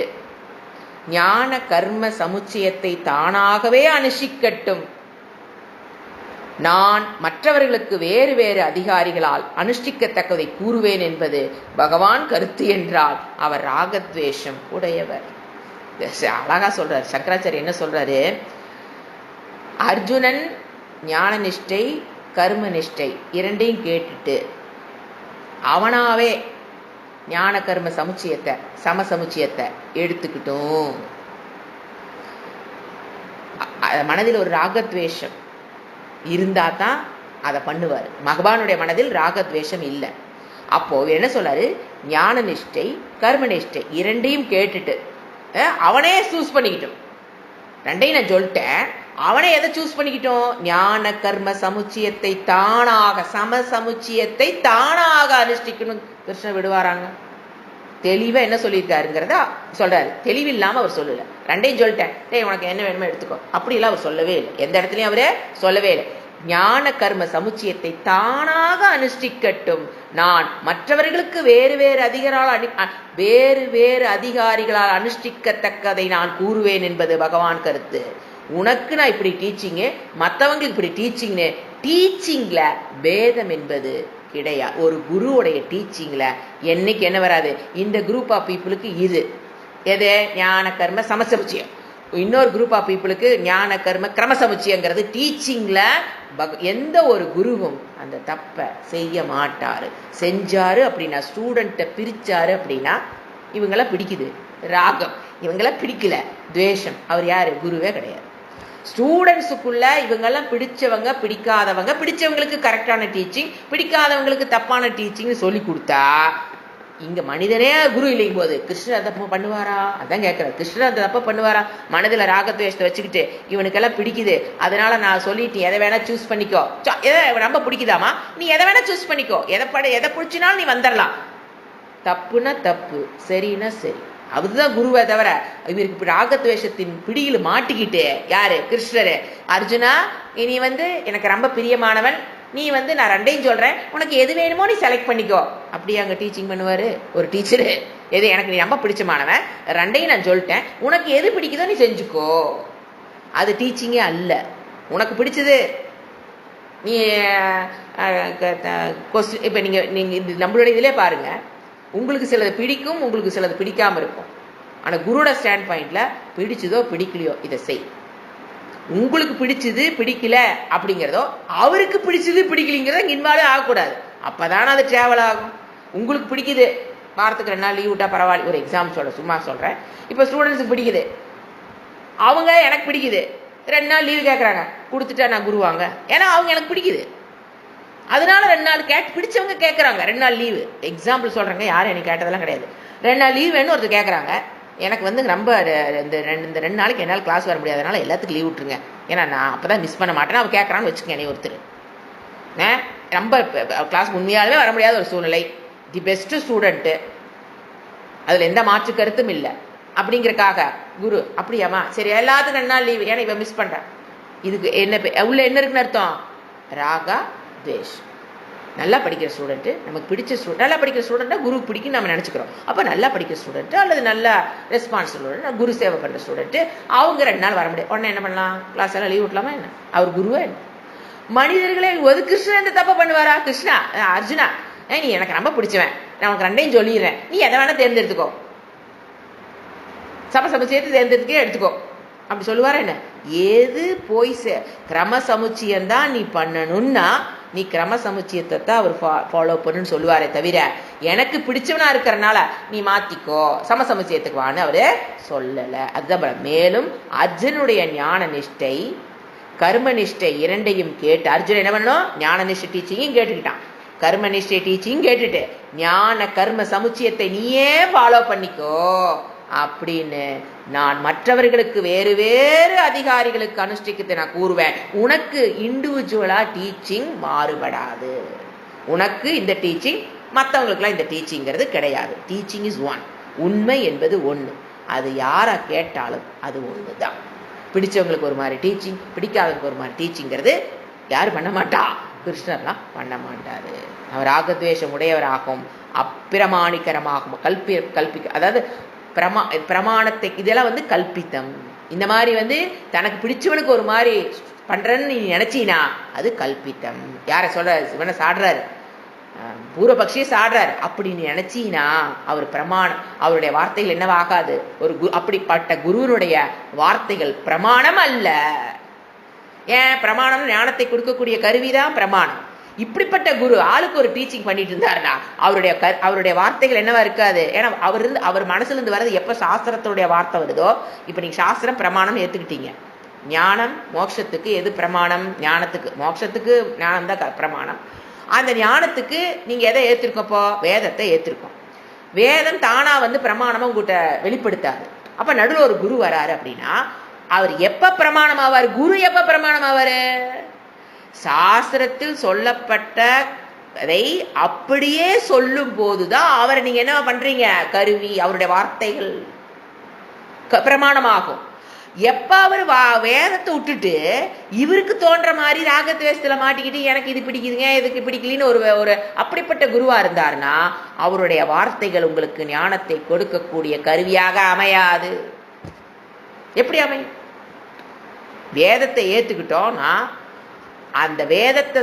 ஞான கர்ம சமுச்சயத்தை தானாகவே அனுஷ்டிக்கட்டும், நான் மற்றவர்களுக்கு வேறு வேறு அதிகாரிகளால் அனுஷ்டிக்கத்தக்கதை கூறுவேன் என்பது பகவான் கருத்து என்றால் அவர் ராகத்வேஷம் உடையவர். அழகா சொல்றார் சங்கராச்சாரியர். என்ன சொல்றாரு, அர்ஜுனன் ஞான நிஷ்டை கர்ம நிஷ்டை இரண்டையும் கேட்டுட்டு அவனாவே ஞான கர்ம சமுச்சியத்தை சமசமுச்சியத்தை எடுத்துக்கிட்டும், மனதில் ஒரு ராகத்வேஷம் இருந்தா தான் அதை பண்ணுவார். பகவானுடைய மனதில் ராகத்வேஷம் இல்லை. அப்போ என்ன சொல்றாரு, ஞான நிஷ்டை கர்ம நிஷ்டை இரண்டையும் கேட்டுட்டு அவனே சூஸ் பண்ணிக்கிட்டோம். ரெண்டையும் நான் சொல்லிட்டேன், அவனே எதை சூஸ் பண்ணிக்கிட்டோம், ஞான கர்ம சமுச்சியத்தை தானாக சமசமுச்சியத்தை தானாக அனுஷ்டிக்கணும். கிருஷ்ணன் விடுவாராங்க? தெளிவாக என்ன சொல்லியிருக்காருங்கிறத சொல்றாரு. தெளிவில்லாமல் அவர் சொல்லலை. ரெண்டையும் சொல்லிட்டேன், டேய் உனக்கு என்ன வேணுமோ எடுத்துக்கோ, அப்படிலாம் அவர் சொல்லவே இல்லை. எந்த இடத்துலையும் அவரே சொல்லவே இல்லை. ஞான கர்ம சமுச்சியத்தை தானாக அனுஷ்டிக்கட்டும், நான் மற்றவர்களுக்கு வேறு வேறு அதிகாரிகளால் அனுஷ்டிக்கத்தக்கதை நான் கூறுவேன் என்பது பகவான் கருத்து. உனக்கு நான் இப்படி டீச்சிங்கு, மற்றவங்களுக்கு இப்படி டீச்சிங்னு டீச்சிங்ல பேதம் என்பது கிடையாது. ஒரு குருவுடைய டீச்சிங்ல என்னைக்கு என்ன வராது, இந்த குரூப் ஆஃப் பீப்புளுக்கு இது எது ஞான கர்ம சமசமுச்சியம், இன்னொரு குரூப் ஆஃப் பீப்புளுக்கு ஞான கர்ம கிரமசமுச்சியங்கிறது டீச்சிங்ல எந்த ஒரு குருவும் அந்த தப்பை செய்ய மாட்டாரு. செஞ்சாரு அப்படின்னா, ஸ்டூடெண்ட்டை பிரிச்சாரு அப்படின்னா, இவங்கள பிடிக்குது ராகம், இவங்கள பிடிக்கல துவேஷம், அவர் யாரு? குருவே கிடையாது. ஸ்டூடெண்ட்ஸுக்குள்ள இவங்கெல்லாம் பிடிச்சவங்க பிடிக்காதவங்க, பிடிச்சவங்களுக்கு கரெக்டான டீச்சிங், பிடிக்காதவங்களுக்கு தப்பான டீச்சிங்னு சொல்லி கொடுத்தா, இங்க மனிதனே குரு இல்லைங்க போது கிருஷ்ணர் தப்பு பண்ணுவாரா? அதான் கேட்கிறேன். கிருஷ்ணர் அந்த தப்ப பண்ணுவாரா? மனதில் ராகத்வேஷத்தை வச்சுக்கிட்டு இவனுக்கெல்லாம் பிடிக்குது, அதனால நான் சொல்லிட்டு எதை வேணா சூஸ் பண்ணிக்கோ, எதை ரொம்ப பிடிக்குதாமா, நீ எதை வேணா சூஸ் பண்ணிக்கோ, எதை பிடிச்சினாலும் நீ வந்துடலாம். தப்புன்னா தப்பு, சரின்னா சரி. அதுதான் குருவை தவிர, இவருக்கு ராகத்வேஷத்தின் பிடியில் மாட்டிக்கிட்டு யாரு? கிருஷ்ணரு. அர்ஜுனா, நீ எனக்கு ரொம்ப பிரியமானவன், நீ நான் ரெண்டையும் சொல்றேன், உனக்கு எது வேணுமோ நீ செலக்ட் பண்ணிக்கோ. அப்படியே அங்க டீச்சிங் பண்ணுவாரு ஒரு டீச்சரு. எது எனக்கு நீ ரொம்ப பிடிச்சமானவன், ரெண்டையும் நான் சொல்லிட்டேன், உனக்கு எது பிடிக்குதோ நீ செஞ்சுக்கோ. அது டீச்சிங்கே அல்ல. உனக்கு பிடிச்சது நீ இப்ப நீங்க நம்மளுடைய இதிலே பாருங்க, உங்களுக்கு சிலது பிடிக்கும், உங்களுக்கு சிலது பிடிக்காம இருக்கும். ஆனா குருவோட ஸ்டாண்ட் பாயிண்ட்ல பிடிச்சதோ பிடிக்கலையோ இதை செய். உங்களுக்கு பிடிச்சது பிடிக்கல அப்படிங்கிறதோ, அவருக்கு பிடிச்சது பிடிக்கலைங்கிறத இன்வால்வ் ஆகக்கூடாது. அப்பதானே அது டிராவல் ஆகும். உங்களுக்கு பிடிக்குது, வாரத்துக்கு 2 நாள் லீவ் விட்டா பரவாயில்ல, ஒரு எக்ஸாம் சும்மா சொல்றேன். இப்போ ஸ்டூடெண்ட்ஸுக்கு பிடிக்குது, அவங்க எனக்கு பிடிக்குது, 2 நாள் லீவு கேட்குறாங்க, கொடுத்துட்டா நான் குருவாங்க, ஏன்னா அவங்க எனக்கு பிடிக்குது, அதனால 2 நாள் பிடிச்சவங்க கேட்குறாங்க 2 நாள் லீவு. எக்ஸாம்பிள் சொல்றாங்க, யாரும் எனக்கு கேட்டதெல்லாம் கிடையாது. 2 நாள் லீவ் வேணும் ஒருத்தர் கேட்குறாங்க, எனக்கு ரொம்ப இந்த 2 நாளைக்கு என்னால் கிளாஸ் வர முடியாதனால எல்லாத்துக்கும் லீவ் விட்டுருங்க, ஏன்னா நான் அப்போ தான் மிஸ் பண்ண மாட்டேன்னு அவன் கேட்குறான்னு வச்சுக்கேன். என்னை ஒருத்தர் ரொம்ப கிளாஸ் உண்மையாலுமே வர முடியாத ஒரு சூழ்நிலை, தி பெஸ்ட் ஸ்டூடெண்ட்டு, அதில் எந்த மாற்று கருத்தும் இல்லை அப்படிங்கிறக்காக குரு அப்படியாமா சரி எல்லாத்துக்கும் 2 நாள் லீவு, ஏன்னா இவன் மிஸ் பண்ணுறேன். இதுக்கு என்ன உள்ள என்ன இருக்குன்னு அர்த்தம்? ராகா துவேஷ். நல்லா படிக்கிற ஸ்டூடெண்ட்டு, நமக்கு பிடிச்ச ஸ்டூடெண்ட், நல்லா படிக்கிற ஸ்டூடெண்ட்டாக குரு பிடிக்கும் நம்ம நினச்சிக்கிறோம். அப்போ நல்லா படிக்கிற ஸ்டூடெண்ட்டு அல்லது நல்லா ரெஸ்பான்சிபிள் குரு சேவை பண்ணுற ஸ்டூடெண்ட்டு, அவங்க 2 நாள் வர முடியாது, உடனே என்ன பண்ணலாம்? கிளாஸ் எல்லாம் லீவ் விட்டலாமா என்ன? அவர் குருவே என்ன? மனிதர்களே ஒரு கிருஷ்ணன் இந்த தப்பை பண்ணுவாரா? கிருஷ்ணா, அர்ஜுனா, நீ எனக்கு ரொம்ப பிடிச்சவன், நான் உனக்கு 2ஐயும் சொல்லிடுறேன், நீ எதை வேணா தேர்ந்தெடுத்துக்கோ, சம சேர்த்து தேர்ந்தெடுத்துக்கே எடுத்துக்கோ அப்படி சொல்லுவாரா என்ன? ஏது போய் கிரம சமுச்சியம்தான் நீ பண்ணணும்னா நீ கிரம சமுச்சியத்தை தான் அவர் ஃபாலோ பண்ணுன்னு சொல்லுவாரே தவிர, எனக்கு பிடிச்சவனா இருக்கிறனால நீ மாத்திக்கோ சமசமுச்சியத்துக்கு வான்னு அவரு சொல்லலை. அதுதான். மேலும் அர்ஜுனுடைய ஞான நிஷ்டை கர்ம நிஷ்டை இரண்டையும் கேட்டு அர்ஜுன் என்ன பண்ணணும்? ஞான நிஷ்டை டீச்சிங்கும் கேட்டுக்கிட்டான், கர்ம நிஷ்டை டீச்சிங் கேட்டுட்டு ஞான கர்ம சமுச்சியத்தை நீயே ஃபாலோ பண்ணிக்கோ அப்படின்னு நான் மற்றவர்களுக்கு வேறு வேறு அதிகாரிகளுக்கு அனுஷ்டிக்கத்தை நான் கூறுவேன். உனக்கு இண்டிவிஜுவலா டீச்சிங் மாறுபடாது, உனக்கு இந்த டீச்சிங் மற்றவங்களுக்குலாம் இந்த டீச்சிங்கிறது கிடையாது. டீச்சிங் இஸ் ஒன், உண்மை என்பது ஒன்று, அது யாரை கேட்டாலும் அது ஒன்று தான். பிடிச்சவங்களுக்கு ஒரு மாதிரி டீச்சிங், பிடிக்காதவங்களுக்கு ஒரு மாதிரி டீச்சிங்கிறது யார் பண்ண மாட்டா? கிருஷ்ணர்லாம் பண்ண மாட்டாரு. அவர் ராகத்வேஷம் உடையவராகவும் அப்பிரமாணிகரமாகவும் கல்பிக்க அதாவது பிரமாணத்தை இதெல்லாம் கல்பித்தம். இந்த மாதிரி தனக்கு பிடிச்சவனுக்கு ஒரு மாதிரி பண்றன்னு நீ நினைச்சீனா அது கல்பித்தம். யார சொல்ற? இவனை சாடுறாரு, பூர்வபக்ஷியே சாடுறாரு. அப்படி நீ நினைச்சீனா அவர் பிரமாணம், அவருடைய வார்த்தைகள் என்னவாகாது? ஒரு அப்படிப்பட்ட குருவனுடைய வார்த்தைகள் பிரமாணம் அல்ல. ஏன் பிரமாணம்? ஞானத்தை கொடுக்கக்கூடிய கருவிதான் பிரமாணம். இப்படிப்பட்ட குரு ஆளுக்கு ஒரு டீச்சிங் பண்ணிட்டு இருந்தாருன்னா அவருடைய வார்த்தைகள் என்னவா இருக்காது? ஏன்னா அவர் மனசுல இருந்து வர்றது எப்ப சாஸ்திரத்துடைய வார்த்தை வருதோ, இப்ப நீங்க சாஸ்திரம் பிரமாணம் ஏத்துக்கிட்டீங்க, ஞானம் மோட்சத்துக்கு எது பிரமாணம்? ஞானத்துக்கு, மோட்சத்துக்கு ஞானம் தான் பிரமாணம். அந்த ஞானத்துக்கு நீங்க எதை ஏத்திருக்கப்போ? வேதத்தை ஏத்திருக்கோம். வேதம் தானா பிரமாணமா உங்ககிட்ட வெளிப்படுத்தாது. அப்ப நடுவில் ஒரு குரு வராரு அப்படின்னா அவர் எப்ப பிரமாணம் ஆவார்? குரு எப்ப பிரமாணம் ஆவாரு? சாஸ்திரத்தில் சொல்லப்பட்ட அதை அப்படியே சொல்லும் போதுதான் அவரை நீங்க என்ன பண்றீங்க? கருவி, அவருடைய வார்த்தைகள் பிரமாணமாகும். எப்ப அவர் வேதத்தை விட்டுட்டு இவருக்கு தோன்ற மாதிரி ராகத்வேஷத்துல மாட்டிக்கிட்டு எனக்கு இது பிடிக்குதுங்க இதுக்கு பிடிக்கலன்னு ஒரு அப்படிப்பட்ட குருவா இருந்தாருன்னா அவருடைய வார்த்தைகள் உங்களுக்கு ஞானத்தை கொடுக்கக்கூடிய கருவியாக அமையாது. எப்படி அமையும்? வேதத்தை ஏத்துக்கிட்டோம்னா அந்த வேதத்தை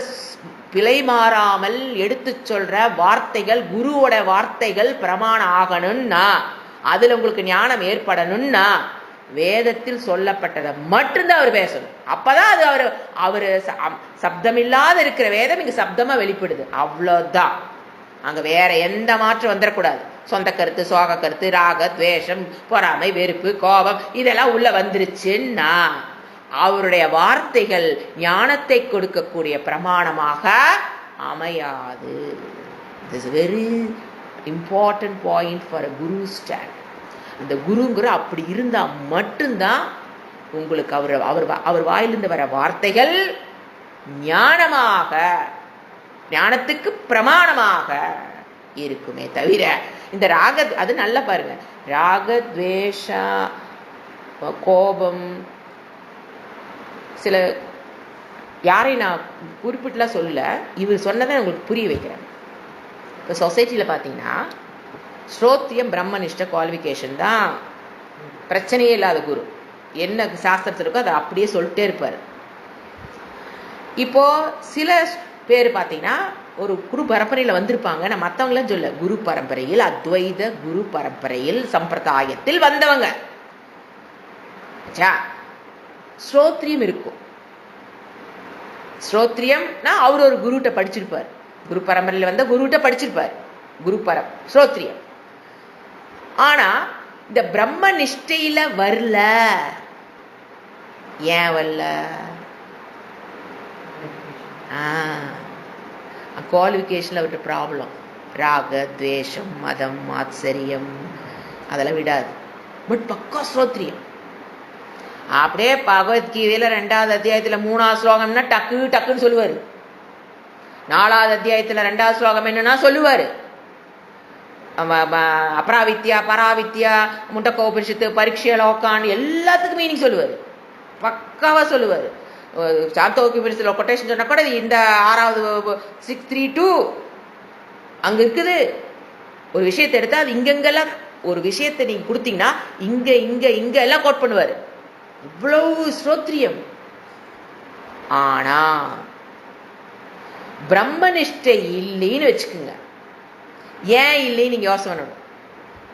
பிழை மாறாமல் எடுத்து சொல்ற வார்த்தைகள், குருவோட வார்த்தைகள் பிரமாணம் ஆகணும்னா, அதுல உங்களுக்கு ஞானம் ஏற்படணும்னா வேதத்தில் சொல்லப்பட்டதை மட்டும்தான் அவர் பேசணும். அப்பதான் அது அவரு சப்தமில்லாத இருக்கிற வேதம் இங்க சப்தமா வெளிப்படுது. அவ்வளவுதான். அங்க வேற எந்த மாற்றம் வந்துடக்கூடாது. சொந்த கருத்து, சோக கருத்து, ராக, துவேஷம், பொறாமை, வெறுப்பு, கோபம் இதெல்லாம் உள்ள வந்துருச்சுன்னா அவருடைய வார்த்தைகள் ஞானத்தை கொடுக்கக்கூடிய பிரமாணமாக அமையாது. This is a very important point for a guru stand. அந்த குருங்கிற அப்படி இருந்தா மட்டும்தான் உங்களுக்கு அவர் வாயிலிருந்து வர வார்த்தைகள் ஞானமாக, ஞானத்துக்கு பிரமாணமாக இருக்குமே தவிர இந்த ராக, அது நல்லா பாருங்க, ராக, துவேஷ, கோபம், சில யாரையும் நான் குறிப்பிட்டுலாம் சொல்லல, இவர் சொன்னதை உங்களுக்கு புரிய வைக்கிறேன். இப்போ சொசைட்டியில் பார்த்தீங்கன்னா ஸ்ரோத்ரியம் பிரம்மனிஷ்ட குவாலிஃபிகேஷன் தான் பிரச்சனையே இல்லாத குரு. என்ன சாஸ்திரத்தில் இருக்கோ அதை அப்படியே சொல்லிட்டே இருப்பார். இப்போ சில பேர் பார்த்தீங்கன்னா ஒரு குரு பரம்பரையில் வந்திருப்பாங்க. நான் மற்றவங்களாம் சொல்ல, குரு பரம்பரையில், அத்வைத குரு பரம்பரையில் சம்பிரதாயத்தில் வந்தவங்க. ஸ்ரோத்ரியம் இருக்கும். ஸ்ரோத்ரியம்னா அவர் ஒரு குருட்ட படிச்சிருப்பார். குரு பரம்பரையில் வந்த குருட்ட படிச்சிருப்பார். குரு ஸ்ரோத்ரியம். ஆனா இந்த பிரம்ம நிஷ்டையில வரல. ஏன் வரல? குவாலிஃபிகேஷன்ல அவர்கிட்ட ப்ராப்ளம். ராக, துவேஷம், மதம், ஆச்சரியம் அதெல்லாம் விடாது. பட் பக்கா ஸ்ரோத்ரியம். அப்படியே பகவத்கீதையில 2வது அத்தியாயத்துல 3வது ஸ்லோகம்னா டக்கு டக்குன்னு சொல்லுவாரு. 4வது அத்தியாயத்துல 2வது ஸ்லோகம் என்னன்னா சொல்லுவாரு. அபராவித்யா, பராவித்யா, முண்டக்கோபனிஷத்து, பரீட்சை லோக்கான் எல்லாத்துக்கும் மீனிங் சொல்லுவாரு. பக்காவா சொல்லுவாரு. சாந்தோக்கிய கொட்டேஷன் சொன்னா கூட இந்த 6வது 632 அங்க இருக்குது. ஒரு விஷயத்தை எடுத்தா அது இங்கெங்கெல்லாம் ஒரு விஷயத்தை நீங்க கொடுத்தீங்கன்னா இங்க இங்க இங்க எல்லாம் கோட் பண்ணுவாரு. இவ்வளவு ஸ்ரோத்ரியம். ஆனா பிரம்மனிஷ்டை இல்லைன்னு வச்சுக்கோங்க. ஏன் இல்லைன்னு நீங்க யோசனை பண்ணணும்.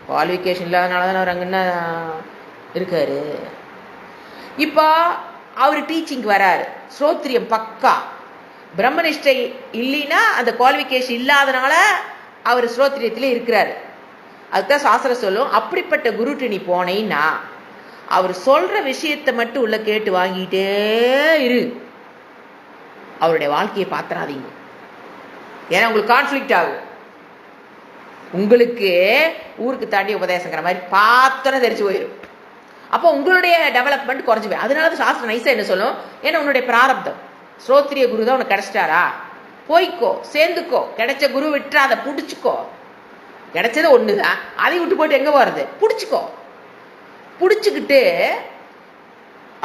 குவாலிஃபிகேஷன் இல்லாதனாலதான் அவர் அங்கன்னா இருக்காரு. இப்போ அவர் டீச்சிங் வராரு, ஸ்ரோத்ரியம் பக்கா. பிரம்மனிஷ்டை இல்லைன்னா அந்த குவாலிஃபிகேஷன் இல்லாதனால அவர் ஸ்ரோத்ரியத்திலே இருக்கிறாரு. அதுதான் சாஸ்திரம் சொல்லும். அப்படிப்பட்ட குருட்டு நீ போனேன்னா அவர் சொல்ற விஷயத்தை மட்டும் உள்ள கேட்டு வாங்கிட்டே இரு. அவருடைய வாழ்க்கையை பாத்திராதீங்க. ஏன்னா உங்களுக்கு கான்ஃபிளிக்ட் ஆகும். உங்களுக்கு ஊருக்கு தாண்டி உபதேசங்கிற மாதிரி பாத்திரம் தெரிச்சு போயிடும். அப்போ உங்களுடைய டெவலப்மெண்ட் குறைஞ்சு போய். அதனால சாஸ்திரம் நைஸா என்ன சொல்லும்? ஏன்னா உன்னுடைய பிராரப்தம். ஸ்ரோத்ரிய குரு தான் உனக்கு கிடைச்சிட்டாரா, போய்க்கோ, சேர்ந்துக்கோ. கிடைச்ச குரு விட்டு அதை பிடிச்சிக்கோ. கிடைச்சது ஒண்ணுதான், அதை விட்டு போயிட்டு எங்க போறது? பிடிச்சிக்கோ. பிடிச்சுக்கிட்டு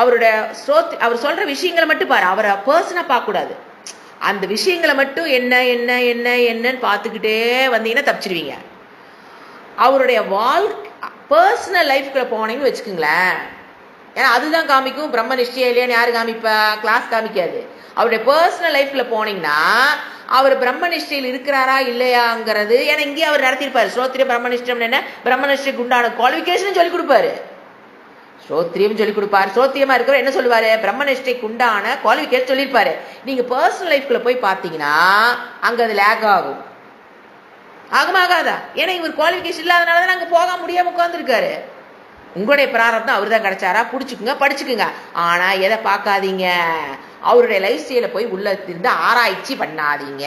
அவருடைய அவர் சொல்ற விஷயங்களை மட்டும் பாரு. அவரை பர்சனா பார்க்க கூடாது. அந்த விஷயங்களை மட்டும் என்ன என்ன என்ன என்னன்னு பார்த்துக்கிட்டே வந்தீங்கன்னா தப்பிச்சிருவீங்க. அவருடைய பர்சனல் லைஃப்குள்ள போனீங்கன்னு வச்சுக்கோங்களேன். ஏன்னா அதுதான் காமிக்கும். பிரம்ம நிஷ்டை இல்லையான்னு யாரு காமிப்பா? கிளாஸ் காமிக்காது. அவருடைய பர்சனல் லைஃப்ல போனீங்கன்னா அவர் பிரம்ம நிஷ்டையில் இருக்கிறாரா இல்லையாங்கிறது, ஏன்னா இங்கேயே அவர் நடத்திருப்பாரு. ஸ்ரோத்ரிய பிரம்மனிஷ்டம் என்ன, பிரம்மனிஷ்டைக்கு உண்டான குவாலிஃபிகேஷன் சொல்லி கொடுப்பாரு. ஸ்ரோத்ரியம் சொல்லி கொடுப்பாரு. ஸ்ரோத்ரியமா இருக்கிற என்ன சொல்லுவாரு? பிரம்மனிஷ்டைக்கு உண்டான குவாலிஃபிகேஷன் சொல்லியிருப்பாரு. நீங்க பர்சனல் லைஃப்குள்ள போய் பார்த்தீங்கன்னா அங்க அது லேக் ஆகும். ஆகுமாகாதா? ஏன்னா இவர் குவாலிஃபிகேஷன் இல்லாதனாலதான் அங்க போக முடியாம உட்கார்ந்துருக்காரு. உங்களுடைய பிராரப்தம் அவர் தான் கிடைச்சாரா, பிடிச்சிக்குங்க, படிச்சுக்குங்க. ஆனா எதை பார்க்காதீங்க, அவருடைய லைஃப் ஸ்டைல போய் உள்ள இருந்து ஆராய்ச்சி பண்ணாதீங்க.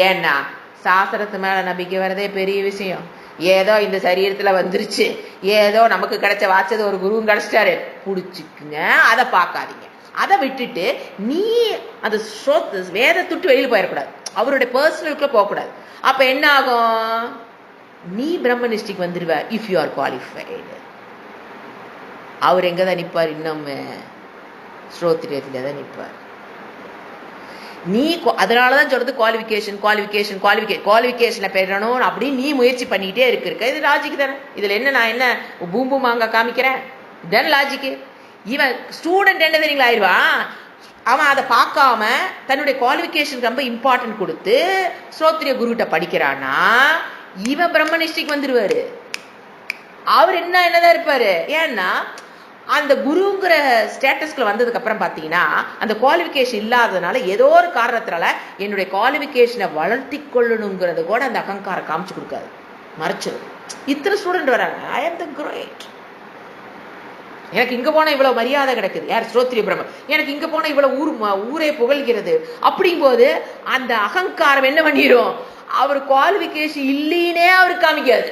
ஏன்னா சாஸ்திரத்து மேல நம்பிக்கை வரதே பெரிய விஷயம். ஏதோ இந்த சரீரத்துல வந்துருச்சு, ஏதோ நமக்கு கிடைச்ச வாச்சது ஒரு குருவும் கிடைச்சிட்டாரு, பிடிச்சிக்குங்க, அதை பார்க்காதீங்க. அதை விட்டுட்டு நீ அந்த வேதத்துட்டு வெளியில் போயிடக்கூடாது, அவருடைய பர்சனலுக்குள்ள போகக்கூடாது. அப்ப என்ன ஆகும்? நீ பிரம்மனிஷ்டிக்கு வந்துடுவ இஃப் யூ ஆர் குவாலிஃபைடு. அவர் எங்கதான் நிற்பார்? இன்னும் ஸ்ரோத்ரியத்தில் தான் நிற்பார். நீ அதனாலதான் சொல்றது குவாலிஃபிகேஷனை பெறணும் அப்படின்னு நீ முயற்சி பண்ணிக்கிட்டே இருக்க. இது லாஜிக் தானே. இதுல என்ன நான் என்ன பூம்பு மாங்க காமிக்கிறேன்? இதுதானே லாஜிக்கு. இவன் ஸ்டூடெண்ட் என்ன தெரியுங்களா ஆயிடுவான், அவன் அதை பார்க்காம தன்னுடைய குவாலிஃபிகேஷனுக்கு ரொம்ப இம்பார்ட்டன்ட் கொடுத்து ஸ்ரோத்ரிய குருகிட்ட படிக்கிறான்னா இவன் பிரம்மனிஷ்டிக்கு வந்துருவாரு. அவர் என்னதான் இருப்பாரு? ஏன்னா அந்த குருங்கிற ஸ்டேட்டஸ்க்குள்ள வந்ததுக்கு அப்புறம் பார்த்தீங்கன்னா அந்த குவாலிஃபிகேஷன் இல்லாததுனால ஏதோ ஒரு காரணத்தினால என்னுடைய குவாலிஃபிகேஷனை வளர்த்தி கொள்ளணுங்கிறது கூட அந்த அகங்காரம் காமிச்சு கொடுக்காது, மறைச்சிடும். இத்தனை ஸ்டூடெண்ட் வராங்க, ஐ ஆம் தி கிரேட், எனக்கு இங்க போனா இவ்வளவு மரியாதை கிடைக்குது, யார்? ஸ்ரோத்ரிய பிரம்மன். எனக்கு இங்க போனா இவ்வளவு ஊரே புகழ்கிறது. அப்படிங்கும்போது அந்த அகங்காரம் என்ன பண்ணிடும்? அவர் குவாலிஃபிகேஷன் இல்லைன்னே அவருக்கு காமிக்காது.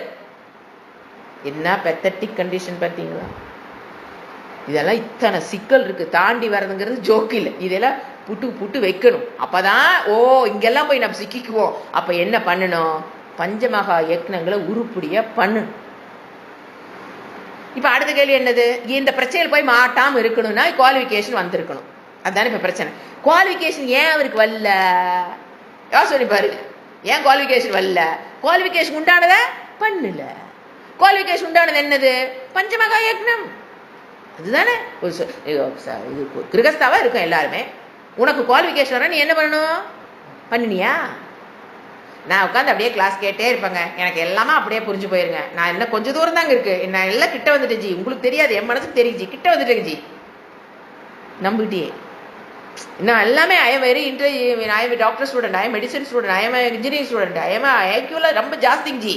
என்ன பெத்தட்டிக் கண்டிஷன் பார்த்தீங்களா? இதெல்லாம் இத்தனை சிக்கல் இருக்கு, தாண்டி வர்றதுங்கிறது ஜோக்கு இல்லை. இதெல்லாம் புட்டு வைக்கணும். அப்பதான் இங்கெல்லாம் போய் நம்ம சிக்கிக்குவோம். அப்ப என்ன பண்ணணும்? பஞ்சமகா யக்னங்களை உருப்படியா பண்ணணும். இப்ப அடுத்த கேள்வி என்னது? இந்த பிரச்சனையில் போய் மாட்டாம இருக்கணும்னா குவாலிஃபிகேஷன் வந்திருக்கணும். அதுதானே இப்ப பிரச்சனை. குவாலிஃபிகேஷன் ஏன் அவருக்கு வரல? யோசனை பாருங்க, ஏன் குவாலிஃபிகேஷன் வரல? குவாலிஃபிகேஷன் உண்டானத பண்ணல. குவாலிஃபிகேஷன் உண்டானது என்னது? பஞ்சமகா யக்னம். அதுதானே இது கிரகஸ்தாவா இருக்கும் எல்லாருமே. உனக்கு குவாலிஃபிகேஷன் வர நீ என்ன பண்ணணும்? பண்ணினியா? நான் உட்காந்து அப்படியே கிளாஸ் கேட்டே இருப்பேங்க, எனக்கு எல்லாமே அப்படியே புரிஞ்சு போயிருங்க. நான் என்ன கொஞ்சம் தூரம் தாங்க இருக்கு, நான் எல்லாம் கிட்ட வந்துட்டேன் ஜி, உங்களுக்கு தெரியாது, என் மனசுக்கு தெரியுது, கிட்ட வந்துட்டேங்க ஜி, நம்பிட்டே. நான் எல்லாமே I am very I am doctor student, I am medicine student, I am engineering student, I am ஐக்யூல ரொம்ப ஜாஸ்திங்க ஜி,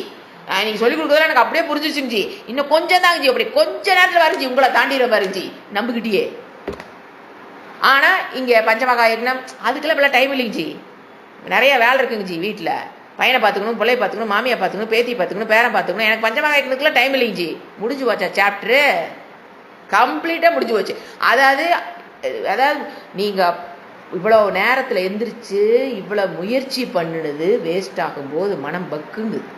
நீங்க சொல்லிக் கொடுக்குறதுல எனக்கு அப்படியே புரிஞ்சிச்சுங்க ஜி, இன்னும் கொஞ்சம் தாங்க ஜி, அப்படி கொஞ்ச நேரத்தில் வருஞ்சி உங்களை தாண்டிடுற பாருங்க ஜி, நம்பிக்கிட்டே. ஆனா இங்க பஞ்சமகா யக்னம் அதுக்கெல்லாம் இப்பெல்லாம் டைம் இல்லைங்க ஜி, நிறைய வேலை இருக்குங்க ஜி. வீட்டில் பையனை பார்த்துக்கணும், பிள்ளையை பார்த்துக்கணும், மாமியை பார்த்துக்கணும், பேத்தி பார்த்துக்கணும், பேரன் பார்த்துக்கணும். எனக்கு பஞ்சமகா யக்னத்துக்குலாம் டைம் இல்லைங்க ஜி. முடிஞ்சு போச்சா சாப்டரு? கம்ப்ளீட்டாக முடிஞ்சு போச்சு. அதாவது நீங்கள் இவ்வளோ நேரத்தில் எந்திரிச்சு இவ்வளோ முயற்சி பண்ணினது வேஸ்ட் ஆகும்போது மனம் பக்குங்குது.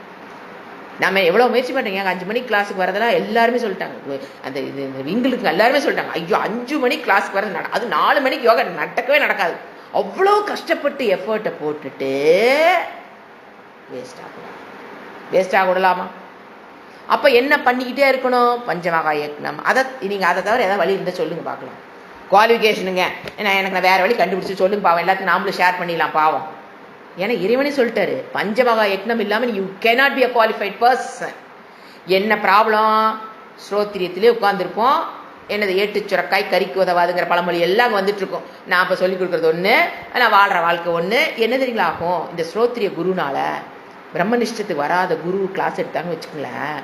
நம்ம எவ்வளோ முயற்சி பண்ணுறீங்க? 5 மணிக்கு கிளாஸுக்கு வரதெல்லாம் எல்லாருமே சொல்லிட்டாங்க. அந்த இது எங்களுக்கு எல்லாருமே சொல்லிட்டாங்க, ஐயோ 5 மணிக்கு கிளாஸுக்கு வரது அது 4 மணிக்கு யோகா நடக்கவே நடக்காது. அவ்வளோ கஷ்டப்பட்டு எஃபர்ட்டை போட்டுட்டு வேஸ்ட் ஆக விடலாமா? அப்போ என்ன பண்ணிக்கிட்டே இருக்கணும்? பஞ்சமகா யக்னம். நீங்கள் அதை தவிர ஏதாவது வழி இருந்தால் சொல்லுங்க பார்க்கலாம். குவாலிஃபிகேஷனுங்க எனக்கு நான் வேற வழி கண்டுபிடிச்சி சொல்லுங்க பாவம், எல்லாத்தையும் நாமளும் ஷேர் பண்ணிடலாம் பாவம். ஏன்னா இறைவனே சொல்லிட்டாரு, பஞ்சமகா யக்னம் இல்லாமல் you cannot be a qualified person. என்ன ப்ராப்ளம்? ஸ்ரோத்திரியத்திலே உட்காந்துருப்போம். என்னது ஏட்டு சுரக்காய் கறிக்கு உதவாதுங்கிற பழமொழி எல்லாம் வந்துட்டு இருக்கும். நான் இப்போ சொல்லிக் கொடுக்குறது ஒன்று, நான் வாழ்கிற வாழ்க்கை ஒன்று. என்ன தெரியுங்களா ஆகும்? இந்த ஸ்ரோத்திரிய குருனால பிரம்மனிஷ்டத்துக்கு வராத குரு கிளாஸ் எடுத்தாங்கன்னு வச்சுக்கோங்களேன்,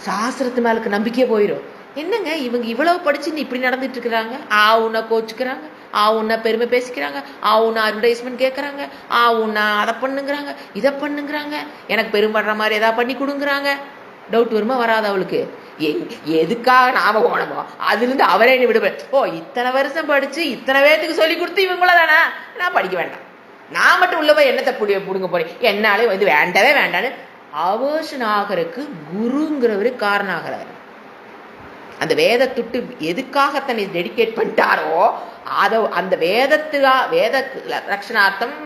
சாஸ்திரத்து மேலுக்கு நம்பிக்கையே போயிடும். என்னங்க இவங்க இவ்வளவு படிச்சுன்னு இப்படி நடந்துட்டு இருக்கிறாங்க, உன்னை கோச்சுக்கிறாங்க, உன்னை பெருமை பேசிக்கிறாங்க, உன்னை அட்வர்டைஸ்மெண்ட் கேட்குறாங்க, உன்னை அதை பண்ணுங்கிறாங்க, இதை பண்ணுங்கிறாங்க, எனக்கு பெரும்படுற மாதிரி எதாவது பண்ணி கொடுங்குறாங்க. டவுட் வருமா? வராது அவளுக்கு. எதுக்காக நாம போனோமோ அதுலேருந்து அவரே விடுபட. இத்தனை வருஷம் படிச்சு இத்தனை பேத்துக்கு சொல்லி கொடுத்து இவங்கள தானே, நான் படிக்க வேண்டாம், நான் மட்டும் உள்ள போய் என்னத்தை பிடுங்க போறேன், என்னாலே வந்து வேண்டவே வேண்டான்னு அவர்ஷன் ஆகிறதுக்கு குருங்கிறவரு காரணம் ஆகிறாரு. அந்த வேதத்துட்டு எதுக்காக தன்னை டெடிகேட் பண்ணிட்டாரோ அதை அந்த வேத ரக்ஷணார்த்தம்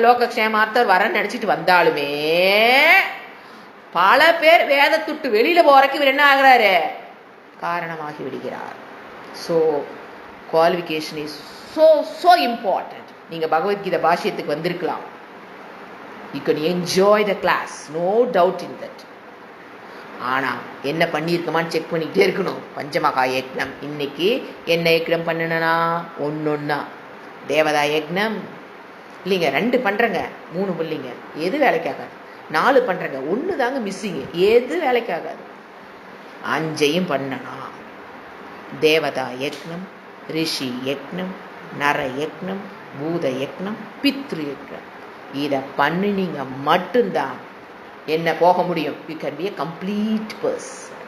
லோகக்ஷேமார்த்தம் வரன்னு நினைச்சிட்டு வந்தாலுமே பல பேர் வேதத்துட்டு வெளியில போறதுக்கு இவர் என்ன ஆகிறாரு? காரணமாகி விடுகிறார். So qualification is so important. நீங்க பகவத்கீதை பாஷ்யத்துக்கு வந்திருக்கலாம், you can enjoy the class, no doubt in that. ஆனா என்ன பண்ணியிருக்கமான்னு செக் பண்ணிக்கிட்டே இருக்கணும். பஞ்சமகா யக்னம் இன்னைக்கு என்ன யக்னம் பண்ணனா? ஒன்னொன்னா தேவதா யக்னம் இல்லைங்க, 2 பண்றேங்க, 3 பிள்ளைங்க, எது வேலைக்காகாது. 4 பண்றேங்க, 1 தாங்க மிஸ்ஸிங், எது வேலைக்காகாது. 5ஐயும் பண்ணனா தேவதா யக்னம், ரிஷி யக்னம், நர யக்னம், பூத யக்னம், பித்ரு யக்னம். இதை பண்ணினீங்க மட்டும்தான் என்ன போக முடியும். You can be a complete person.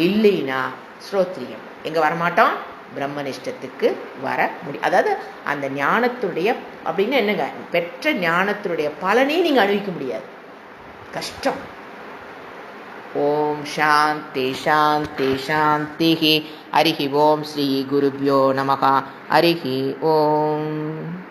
இல்லைன்னா ஸ்ரோத்ரியம் எங்க வரமாட்டோம், பிரம்மனிஷ்டத்துக்கு வர முடியும். அதாவது அந்த ஞானத்துடைய அப்படின்னு என்னங்க, பெற்ற ஞானத்துடைய பலனையும் நீங்கள் அனுபவிக்க முடியாது, கஷ்டம். ஓம் சாந்தி சாந்தி சாந்தி. ஹரிஹி ஓம் ஸ்ரீ குருப்யோ நமஹ. ஹரிஹி ஓம்.